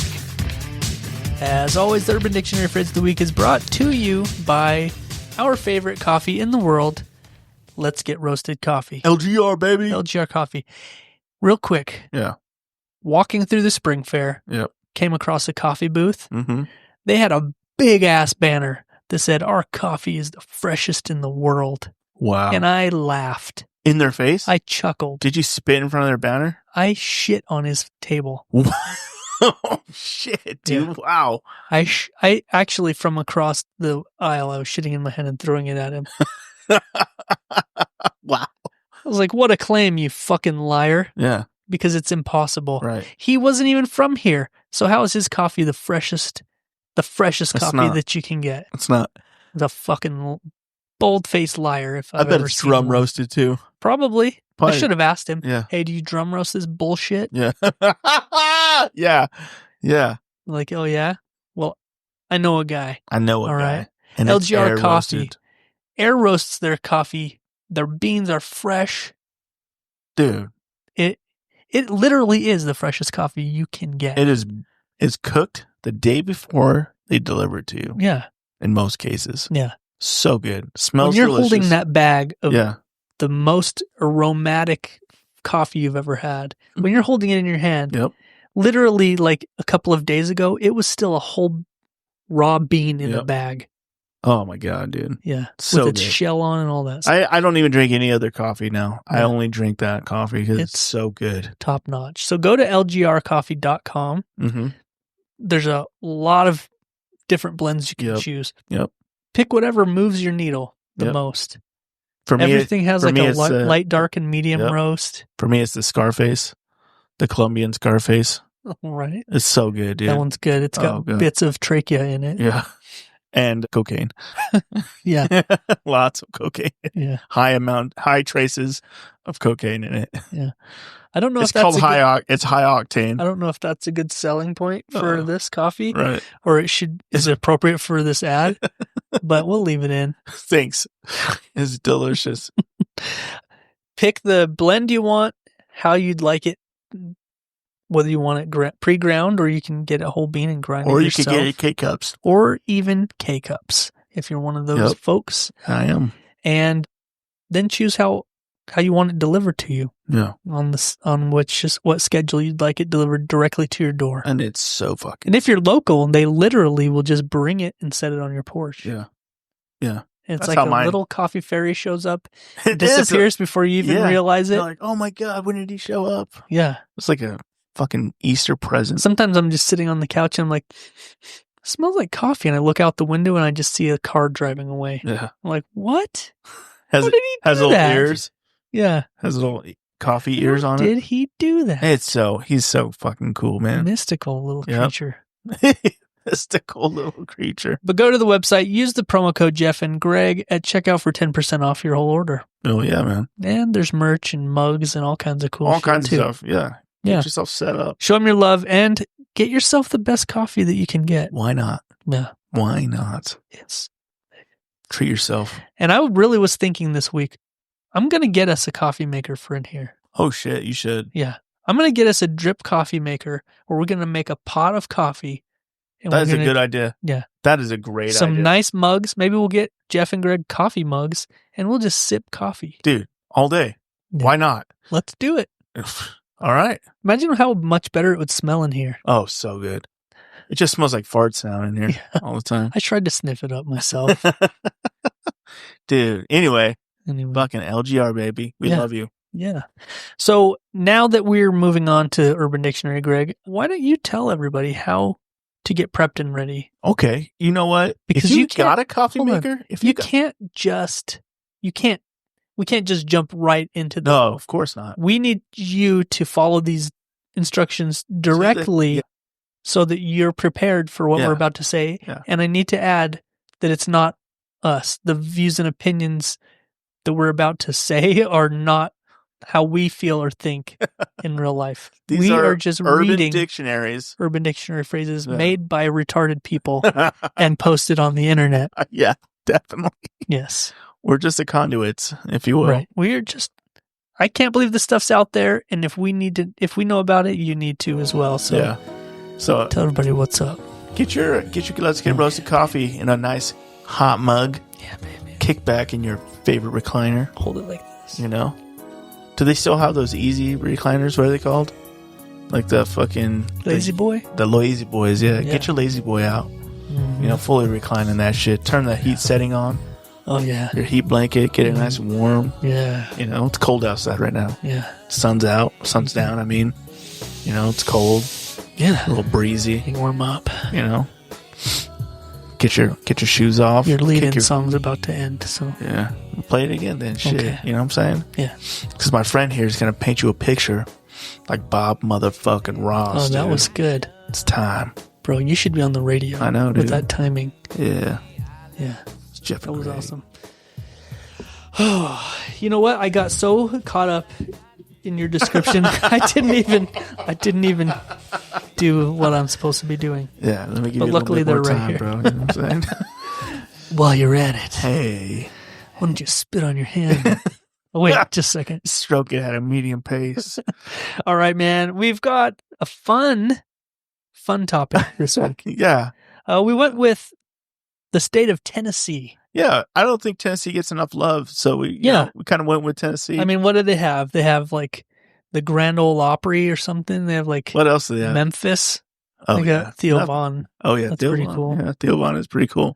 [SPEAKER 3] As always, the Urban Dictionary Phrase of the Week is brought to you by our favorite coffee in the world, Let's Get Roasted Coffee.
[SPEAKER 2] LGR, baby.
[SPEAKER 3] LGR Coffee. Real quick.
[SPEAKER 2] Yeah.
[SPEAKER 3] Walking through the spring fair.
[SPEAKER 2] Yep.
[SPEAKER 3] Came across a coffee booth.
[SPEAKER 2] Mm-hmm.
[SPEAKER 3] They had a big-ass banner that said, our coffee is the freshest in the world.
[SPEAKER 2] Wow.
[SPEAKER 3] And I laughed.
[SPEAKER 2] In their face?
[SPEAKER 3] I chuckled.
[SPEAKER 2] Did you spit in front of their banner?
[SPEAKER 3] I shit on his table.
[SPEAKER 2] Oh, shit, dude. Yeah. Wow.
[SPEAKER 3] I actually, from across the aisle, I was shitting in my hand and throwing it at him.
[SPEAKER 2] Wow.
[SPEAKER 3] I was like, what a claim, you fucking liar.
[SPEAKER 2] Yeah.
[SPEAKER 3] Because it's impossible.
[SPEAKER 2] Right.
[SPEAKER 3] He wasn't even from here. So how is his coffee the freshest coffee that you can get?
[SPEAKER 2] It's not.
[SPEAKER 3] The fucking bold-faced liar, if I've
[SPEAKER 2] I bet
[SPEAKER 3] ever
[SPEAKER 2] it's
[SPEAKER 3] seen
[SPEAKER 2] drum
[SPEAKER 3] one.
[SPEAKER 2] roasted too.
[SPEAKER 3] Probably. I should have asked him.
[SPEAKER 2] Yeah.
[SPEAKER 3] Hey, do you drum roast this bullshit?
[SPEAKER 2] Yeah. Yeah. Yeah.
[SPEAKER 3] Like, oh yeah? Well, I know a guy.
[SPEAKER 2] I know a
[SPEAKER 3] All
[SPEAKER 2] guy.
[SPEAKER 3] Right?
[SPEAKER 2] And
[SPEAKER 3] LGR Coffee.
[SPEAKER 2] Roasted.
[SPEAKER 3] Air roasts their coffee. Their beans are fresh.
[SPEAKER 2] Dude.
[SPEAKER 3] It literally is the freshest coffee you can get.
[SPEAKER 2] It's cooked the day before they deliver it to you.
[SPEAKER 3] Yeah.
[SPEAKER 2] In most cases.
[SPEAKER 3] Yeah.
[SPEAKER 2] So good. Smells
[SPEAKER 3] when you're
[SPEAKER 2] delicious.
[SPEAKER 3] Holding that bag of the most aromatic coffee you've ever had, when you're holding it in your hand, literally like a couple of days ago, it was still a whole raw bean in the bag.
[SPEAKER 2] Oh my God, dude.
[SPEAKER 3] Yeah.
[SPEAKER 2] So
[SPEAKER 3] with its
[SPEAKER 2] good.
[SPEAKER 3] shell on and all that stuff.
[SPEAKER 2] I don't even drink any other coffee now. I only drink that coffee because it's so good.
[SPEAKER 3] Top notch. So go to lgrcoffee.com.
[SPEAKER 2] Mm-hmm.
[SPEAKER 3] There's a lot of different blends you can choose.
[SPEAKER 2] Yep.
[SPEAKER 3] Pick whatever moves your needle the most.
[SPEAKER 2] For me,
[SPEAKER 3] everything has like a light, dark, and medium roast.
[SPEAKER 2] For me, it's the Scarface, the Colombian Scarface.
[SPEAKER 3] Right.
[SPEAKER 2] It's so good, dude.
[SPEAKER 3] That one's good. It's got bits of trachea in it.
[SPEAKER 2] Yeah. and cocaine.
[SPEAKER 3] Yeah.
[SPEAKER 2] Lots of cocaine.
[SPEAKER 3] Yeah.
[SPEAKER 2] High traces of cocaine in it.
[SPEAKER 3] Yeah. I don't know
[SPEAKER 2] It's
[SPEAKER 3] if that's
[SPEAKER 2] called it's high octane.
[SPEAKER 3] I don't know if that's a good selling point for this coffee,
[SPEAKER 2] right?
[SPEAKER 3] Or is it appropriate for this ad? But we'll leave it in.
[SPEAKER 2] Thanks. It's delicious.
[SPEAKER 3] Pick the blend you want, how you'd like it, whether you want it pre-ground or you can get a whole bean and grind it yourself. Or you could get it
[SPEAKER 2] K-cups.
[SPEAKER 3] Or even K-cups if you're one of those folks.
[SPEAKER 2] I am.
[SPEAKER 3] And then choose how you want it delivered to you.
[SPEAKER 2] Yeah.
[SPEAKER 3] On what schedule you'd like it delivered directly to your door.
[SPEAKER 2] And it's so fucking.
[SPEAKER 3] And if you're local, they literally will just bring it and set it on your porch.
[SPEAKER 2] Yeah. Yeah.
[SPEAKER 3] And it's like a little coffee fairy shows up, disappears before you even realize it.
[SPEAKER 2] You're like, oh my God, when did he show up?
[SPEAKER 3] Yeah.
[SPEAKER 2] It's like a fucking Easter present.
[SPEAKER 3] Sometimes I'm just sitting on the couch and I'm like, it smells like coffee. And I look out the window and I just see a car driving away.
[SPEAKER 2] Yeah.
[SPEAKER 3] I'm like, what?
[SPEAKER 2] Has little ears.
[SPEAKER 3] Yeah. Has
[SPEAKER 2] little coffee ears on it.
[SPEAKER 3] Did he do that?
[SPEAKER 2] He's so fucking cool, man.
[SPEAKER 3] Mystical little creature.
[SPEAKER 2] Mystical little creature.
[SPEAKER 3] But go to the website, use the promo code Jeff and Greg at checkout for 10% off your whole order.
[SPEAKER 2] Oh, yeah, man.
[SPEAKER 3] And there's merch and mugs and all kinds of cool
[SPEAKER 2] shit. All kinds of stuff, yeah. Get yourself set up.
[SPEAKER 3] Show them your love and get yourself the best coffee that you can get.
[SPEAKER 2] Why not?
[SPEAKER 3] Yeah.
[SPEAKER 2] Why not?
[SPEAKER 3] Yes.
[SPEAKER 2] Treat yourself.
[SPEAKER 3] And I really was thinking this week, I'm going to get us a coffee maker for in here.
[SPEAKER 2] Oh, shit, you should.
[SPEAKER 3] Yeah. I'm going to get us a drip coffee maker where we're going to make a pot of coffee. And
[SPEAKER 2] that is a good idea.
[SPEAKER 3] Yeah.
[SPEAKER 2] That is a great idea.
[SPEAKER 3] Some nice mugs. Maybe we'll get Jeff and Greg coffee mugs and we'll just sip coffee.
[SPEAKER 2] Dude, all day. Yeah. Why not?
[SPEAKER 3] Let's do it.
[SPEAKER 2] All right.
[SPEAKER 3] Imagine how much better it would smell in here.
[SPEAKER 2] Oh, so good. It just smells like farts now in here all the time.
[SPEAKER 3] I tried to sniff it up myself.
[SPEAKER 2] Dude, anyway. Fucking LGR, baby. We love you.
[SPEAKER 3] Yeah. So now that we're moving on to Urban Dictionary, Greg, why don't you tell everybody how to get prepped and ready?
[SPEAKER 2] Okay. You know what?
[SPEAKER 3] Because
[SPEAKER 2] if you got a coffee maker,
[SPEAKER 3] we can't just jump right into the.
[SPEAKER 2] No, of course not.
[SPEAKER 3] We need you to follow these instructions directly so that you're prepared for what we're about to say.
[SPEAKER 2] Yeah.
[SPEAKER 3] And I need to add that it's not us. The views and opinions that we're about to say are not how we feel or think in real life.
[SPEAKER 2] We are just reading
[SPEAKER 3] Urban Dictionary phrases made by retarded people and posted on the internet.
[SPEAKER 2] Yeah, definitely.
[SPEAKER 3] Yes.
[SPEAKER 2] We're just the conduits, if you will.
[SPEAKER 3] Right. We're just, I can't believe this stuff's out there. And if we know about it, you need to as well. So,
[SPEAKER 2] yeah. So
[SPEAKER 3] tell everybody what's up.
[SPEAKER 2] Let's get roasted coffee in a nice hot mug.
[SPEAKER 3] Yeah, baby.
[SPEAKER 2] Kick back in your favorite recliner.
[SPEAKER 3] Hold it like this.
[SPEAKER 2] You know? Do they still have those easy recliners? What are they called? Like the fucking...
[SPEAKER 3] Lazy Boy?
[SPEAKER 2] The Lazy Boys, yeah. Get your Lazy Boy out. Mm-hmm. You know, fully reclining that shit. Turn the heat setting on.
[SPEAKER 3] Oh, yeah.
[SPEAKER 2] Your heat blanket. Get it nice and warm.
[SPEAKER 3] Yeah.
[SPEAKER 2] You know, it's cold outside right now.
[SPEAKER 3] Yeah.
[SPEAKER 2] Sun's out. Sun's down, I mean. You know, it's cold.
[SPEAKER 3] Yeah.
[SPEAKER 2] A little breezy.
[SPEAKER 3] You warm up.
[SPEAKER 2] You know. Get your shoes off.
[SPEAKER 3] Your lead-in song's about to end, so...
[SPEAKER 2] Yeah. Play it again then, shit.
[SPEAKER 3] Okay.
[SPEAKER 2] You know what I'm saying?
[SPEAKER 3] Yeah.
[SPEAKER 2] Because my friend here is going to paint you a picture like Bob motherfucking Ross.
[SPEAKER 3] Oh, that was good.
[SPEAKER 2] It's time.
[SPEAKER 3] Bro, you should be on the radio.
[SPEAKER 2] I know, dude.
[SPEAKER 3] With that timing.
[SPEAKER 2] Yeah.
[SPEAKER 3] Yeah.
[SPEAKER 2] It's Jeff
[SPEAKER 3] That was
[SPEAKER 2] Gray.
[SPEAKER 3] awesome. Oh, you know what? I got so caught up in your description. I didn't even do what I'm supposed to be doing.
[SPEAKER 2] Yeah, let me give
[SPEAKER 3] but
[SPEAKER 2] you
[SPEAKER 3] luckily
[SPEAKER 2] a little bit more
[SPEAKER 3] they're right
[SPEAKER 2] time,
[SPEAKER 3] here.
[SPEAKER 2] bro. You know what I'm saying?
[SPEAKER 3] While you're at it.
[SPEAKER 2] Hey.
[SPEAKER 3] Why don't you spit on your hand? Oh, wait, just a second.
[SPEAKER 2] Stroke it at a medium pace.
[SPEAKER 3] All right, man. We've got a fun topic this week.
[SPEAKER 2] Yeah.
[SPEAKER 3] We went with the state of Tennessee.
[SPEAKER 2] Yeah, I don't think Tennessee gets enough love, so we kind of went with Tennessee.
[SPEAKER 3] I mean, what do they have? They have like the Grand Ole Opry or something. They have like
[SPEAKER 2] what else do they have?
[SPEAKER 3] Memphis.
[SPEAKER 2] Oh,
[SPEAKER 3] they got Theo Von.
[SPEAKER 2] Oh yeah,
[SPEAKER 3] that's
[SPEAKER 2] Theo
[SPEAKER 3] pretty
[SPEAKER 2] Von.
[SPEAKER 3] cool.
[SPEAKER 2] Yeah, Theo Von is pretty cool.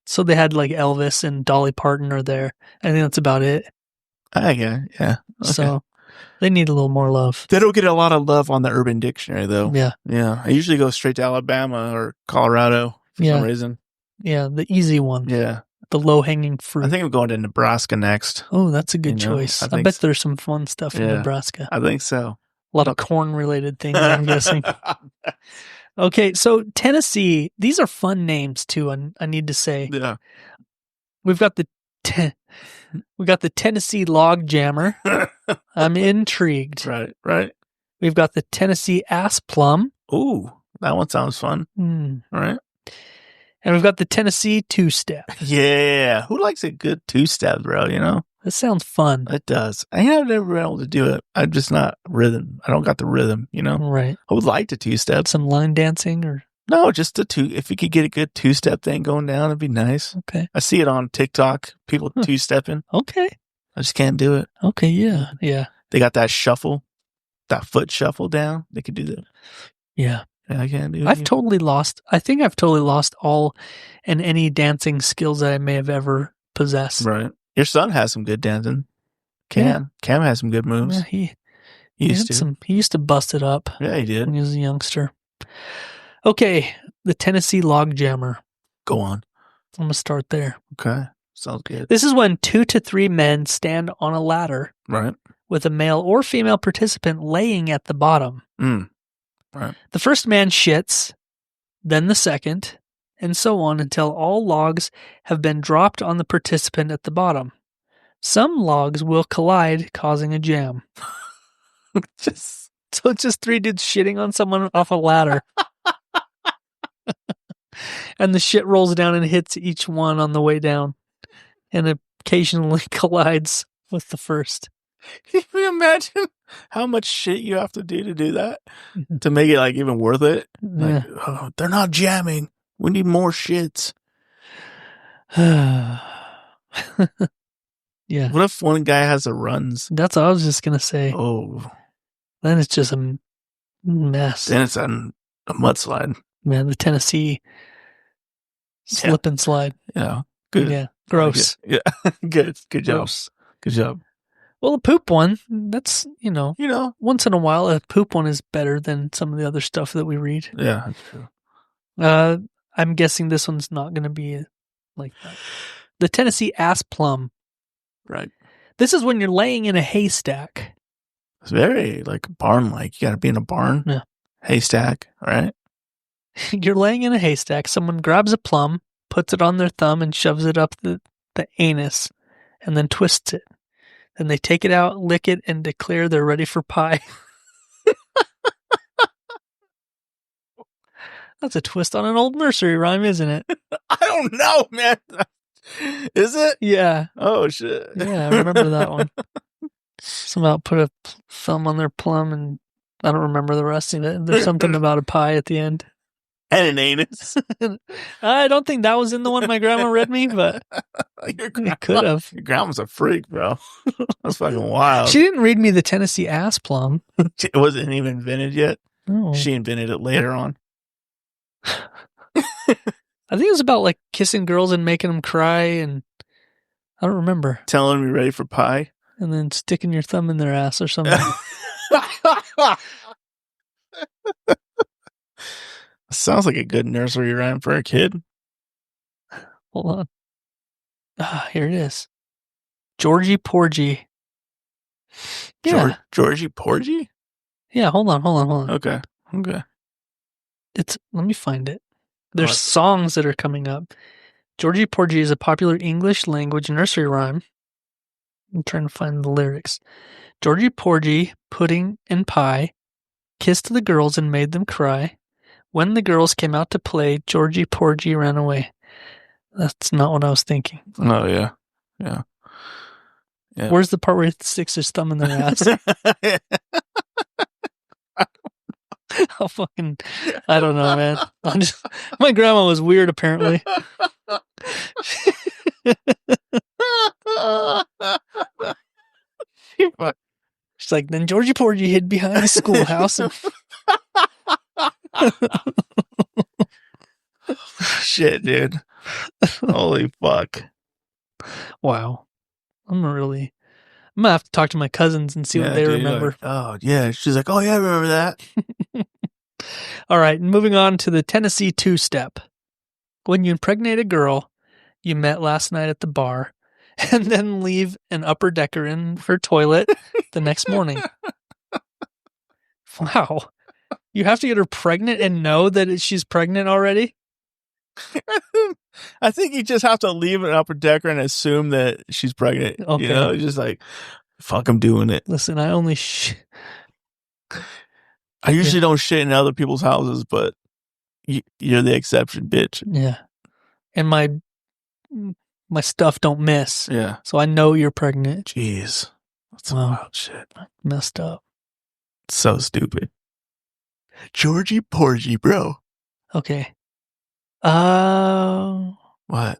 [SPEAKER 3] So they had like Elvis and Dolly Parton are there. I think that's about it.
[SPEAKER 2] Yeah. Okay.
[SPEAKER 3] So they need a little more love.
[SPEAKER 2] They don't get a lot of love on the Urban Dictionary, though.
[SPEAKER 3] Yeah.
[SPEAKER 2] Yeah. I usually go straight to Alabama or Colorado for some reason.
[SPEAKER 3] Yeah, the easy one.
[SPEAKER 2] Yeah.
[SPEAKER 3] The low-hanging fruit.
[SPEAKER 2] I think I'm going to Nebraska next.
[SPEAKER 3] Oh, that's a good choice. I bet there's some fun stuff in Nebraska.
[SPEAKER 2] I think so.
[SPEAKER 3] A lot of corn-related things, I'm guessing. Okay, so Tennessee, these are fun names too, I need to say.
[SPEAKER 2] Yeah.
[SPEAKER 3] We've got the Tennessee Log Jammer. I'm intrigued.
[SPEAKER 2] Right.
[SPEAKER 3] We've got the Tennessee Ass Plum.
[SPEAKER 2] Ooh, that one sounds fun. All right.
[SPEAKER 3] And we've got the Tennessee Two-Step.
[SPEAKER 2] Yeah. Who likes a good two-step, bro, you know?
[SPEAKER 3] This sounds fun.
[SPEAKER 2] It does. I've never been able to do it. I'm just not rhythm. I don't got the rhythm, you know?
[SPEAKER 3] Right.
[SPEAKER 2] I would like to two-step.
[SPEAKER 3] Some line dancing or...
[SPEAKER 2] No, just if you could get a good two-step thing going down, it'd be nice.
[SPEAKER 3] Okay.
[SPEAKER 2] I see it on TikTok, people two-stepping.
[SPEAKER 3] Okay.
[SPEAKER 2] I just can't do it.
[SPEAKER 3] Okay, yeah.
[SPEAKER 2] They got that shuffle, that foot shuffle down. They could do that.
[SPEAKER 3] Yeah.
[SPEAKER 2] I can't do it.
[SPEAKER 3] I think I've totally lost all and any dancing skills that I may have ever possessed.
[SPEAKER 2] Right. Your son has some good dancing. Cam has some good moves.
[SPEAKER 3] Yeah, he used to bust it up.
[SPEAKER 2] Yeah, he did.
[SPEAKER 3] When he was a youngster. Okay, the Tennessee Log Jammer.
[SPEAKER 2] Go on.
[SPEAKER 3] I'm going to start there.
[SPEAKER 2] Okay. Sounds good.
[SPEAKER 3] This is when 2 to 3 men stand on a ladder.
[SPEAKER 2] Right.
[SPEAKER 3] With a male or female participant laying at the bottom.
[SPEAKER 2] Right.
[SPEAKER 3] The first man shits, then the second, and so on until all logs have been dropped on the participant at the bottom. Some logs will collide, causing a jam. So it's just 3 dudes shitting on someone off a ladder. And the shit rolls down and hits each one on the way down. And occasionally collides with the first.
[SPEAKER 2] Can you imagine how much shit you have to do that to make it like even worth it? Like, they're not jamming. We need more shits.
[SPEAKER 3] Yeah.
[SPEAKER 2] What if one guy has a runs?
[SPEAKER 3] That's what I was just gonna say.
[SPEAKER 2] Oh,
[SPEAKER 3] then it's just a mess.
[SPEAKER 2] Then it's a mudslide.
[SPEAKER 3] Man, the Tennessee slip and slide.
[SPEAKER 2] Yeah, good.
[SPEAKER 3] Yeah, gross.
[SPEAKER 2] Yeah, good job.
[SPEAKER 3] Gross.
[SPEAKER 2] Good job.
[SPEAKER 3] Well, a poop one, that's, once in a while, a poop one is better than some of the other stuff that we read.
[SPEAKER 2] Yeah, that's true.
[SPEAKER 3] I'm guessing this one's not going to be like that. The Tennessee Ass Plum.
[SPEAKER 2] Right.
[SPEAKER 3] This is when you're laying in a haystack.
[SPEAKER 2] It's very like barn-like. You got to be in a barn.
[SPEAKER 3] Yeah.
[SPEAKER 2] Haystack, all right?
[SPEAKER 3] You're laying in a haystack. Someone grabs a plum, puts it on their thumb, and shoves it up the anus, and then twists it. Then they take it out, lick it, and declare they're ready for pie. That's a twist on an old nursery rhyme, isn't it?
[SPEAKER 2] I don't know, man. Is it?
[SPEAKER 3] Yeah.
[SPEAKER 2] Oh, shit.
[SPEAKER 3] Yeah, I remember that one. Somehow put a thumb on their plum, and I don't remember the rest of it. There's something about a pie at the end.
[SPEAKER 2] And an anus.
[SPEAKER 3] I don't think that was in the one my grandma read me, but it could have.
[SPEAKER 2] Your grandma's a freak, bro. That's fucking wild.
[SPEAKER 3] She didn't read me the Tennessee Ass Plum.
[SPEAKER 2] It wasn't even invented yet.
[SPEAKER 3] No.
[SPEAKER 2] She invented it later on.
[SPEAKER 3] I think it was about like kissing girls and making them cry, and I don't remember.
[SPEAKER 2] Telling them you're ready for pie.
[SPEAKER 3] And then sticking your thumb in their ass or something.
[SPEAKER 2] Sounds like a good nursery rhyme for a kid.
[SPEAKER 3] Hold on. Here it is. Georgie Porgy. Yeah.
[SPEAKER 2] Georgie Porgy?
[SPEAKER 3] Yeah, hold on.
[SPEAKER 2] Okay.
[SPEAKER 3] Let me find it. There's songs that are coming up. Georgie Porgy is a popular English language nursery rhyme. I'm trying to find the lyrics. Georgie Porgy, pudding and pie, kissed the girls and made them cry. When the girls came out to play, Georgie Porgy ran away. That's not what I was thinking.
[SPEAKER 2] Oh, yeah. Yeah.
[SPEAKER 3] Where's the part where he sticks his thumb in their ass? I don't know, man. My grandma was weird, apparently. She's like, then Georgie Porgy hid behind the schoolhouse.
[SPEAKER 2] Shit, dude. Holy fuck.
[SPEAKER 3] Wow. I'm gonna have to talk to my cousins and see what they remember.
[SPEAKER 2] Oh, yeah. She's like, oh, yeah, I remember that.
[SPEAKER 3] All right. Moving on to the Tennessee Two-Step. When you impregnate a girl you met last night at the bar and then leave an upper decker in her toilet the next morning. Wow. You have to get her pregnant and know that she's pregnant already?
[SPEAKER 2] I think you just have to leave it Upper Decker and assume that she's pregnant.
[SPEAKER 3] Okay.
[SPEAKER 2] You know, just like, fuck, I'm doing it.
[SPEAKER 3] Listen, I only...
[SPEAKER 2] I usually don't shit in other people's houses, but you're the exception, bitch.
[SPEAKER 3] Yeah. And my stuff don't miss.
[SPEAKER 2] Yeah.
[SPEAKER 3] So I know you're pregnant.
[SPEAKER 2] Jeez. That's some wild shit.
[SPEAKER 3] Messed up.
[SPEAKER 2] So stupid. Georgie Porgy, bro.
[SPEAKER 3] Okay.
[SPEAKER 2] What?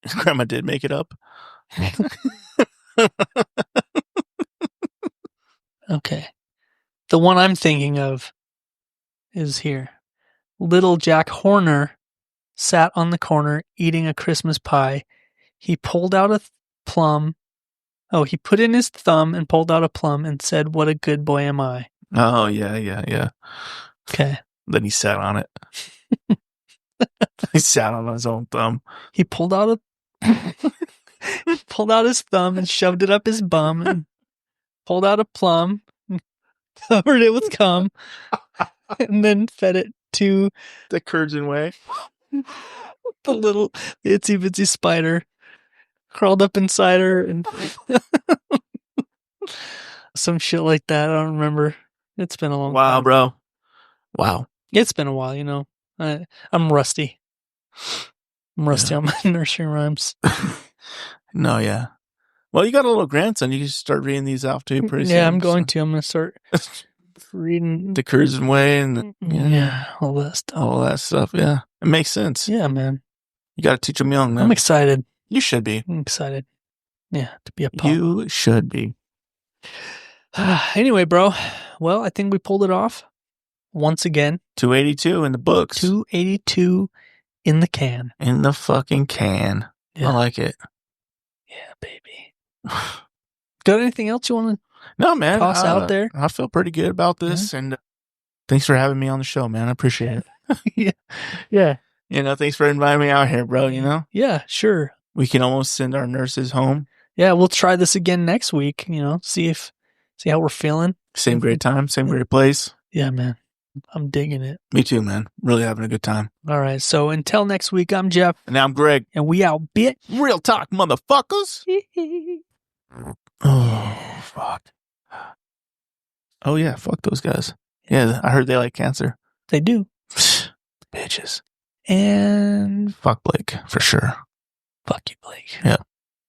[SPEAKER 2] Grandma did make it up?
[SPEAKER 3] Okay. The one I'm thinking of is here. Little Jack Horner sat on the corner eating a Christmas pie. He pulled out a plum. Oh, he put in his thumb and pulled out a plum and said, "What a good boy am I."
[SPEAKER 2] Oh, yeah.
[SPEAKER 3] Okay.
[SPEAKER 2] Then he sat on it. He sat on his own thumb.
[SPEAKER 3] He pulled out his thumb and shoved it up his bum and pulled out a plum, and covered it with cum, and then fed it to
[SPEAKER 2] the Curds Whey.
[SPEAKER 3] The little itsy bitsy spider crawled up inside her and some shit like that. I don't remember. It's been a long time.
[SPEAKER 2] Wow, bro. Wow.
[SPEAKER 3] It's been a while, you know. I'm rusty. I'm rusty on my nursery rhymes.
[SPEAKER 2] No, yeah. Well, you got a little grandson. You can start reading these out to you pretty soon.
[SPEAKER 3] Yeah, I'm going to. I'm going to start reading
[SPEAKER 2] the Curds Whey and
[SPEAKER 3] all that stuff.
[SPEAKER 2] All that stuff, yeah. It makes sense.
[SPEAKER 3] Yeah, man.
[SPEAKER 2] You got to teach them young, man.
[SPEAKER 3] I'm excited.
[SPEAKER 2] You should be.
[SPEAKER 3] I'm excited. Yeah, to be a pup.
[SPEAKER 2] You should be.
[SPEAKER 3] Anyway, bro. Well, I think we pulled it off once again.
[SPEAKER 2] 282 in the books.
[SPEAKER 3] 282 in the can.
[SPEAKER 2] In the fucking can. Yeah. I like it.
[SPEAKER 3] Yeah, baby. Got anything else you want to toss out there?
[SPEAKER 2] I feel pretty good about this, and thanks for having me on the show, man. I appreciate it.
[SPEAKER 3] Yeah.
[SPEAKER 2] You know, thanks for inviting me out here, bro, you know?
[SPEAKER 3] Yeah, sure.
[SPEAKER 2] We can almost send our nurses home.
[SPEAKER 3] Yeah, we'll try this again next week, you know, see how we're feeling.
[SPEAKER 2] Same great time, same great place.
[SPEAKER 3] Yeah, man. I'm digging it.
[SPEAKER 2] Me too, man. Really having a good time.
[SPEAKER 3] All right, so until next week, I'm Jeff.
[SPEAKER 2] And I'm Greg.
[SPEAKER 3] And we out, bit.
[SPEAKER 2] Real talk, motherfuckers. Oh, fuck. Oh, yeah, fuck those guys. Yeah, I heard they like cancer.
[SPEAKER 3] They do.
[SPEAKER 2] Bitches.
[SPEAKER 3] And
[SPEAKER 2] fuck Blake, for sure.
[SPEAKER 3] Fuck you, Blake.
[SPEAKER 2] Yeah.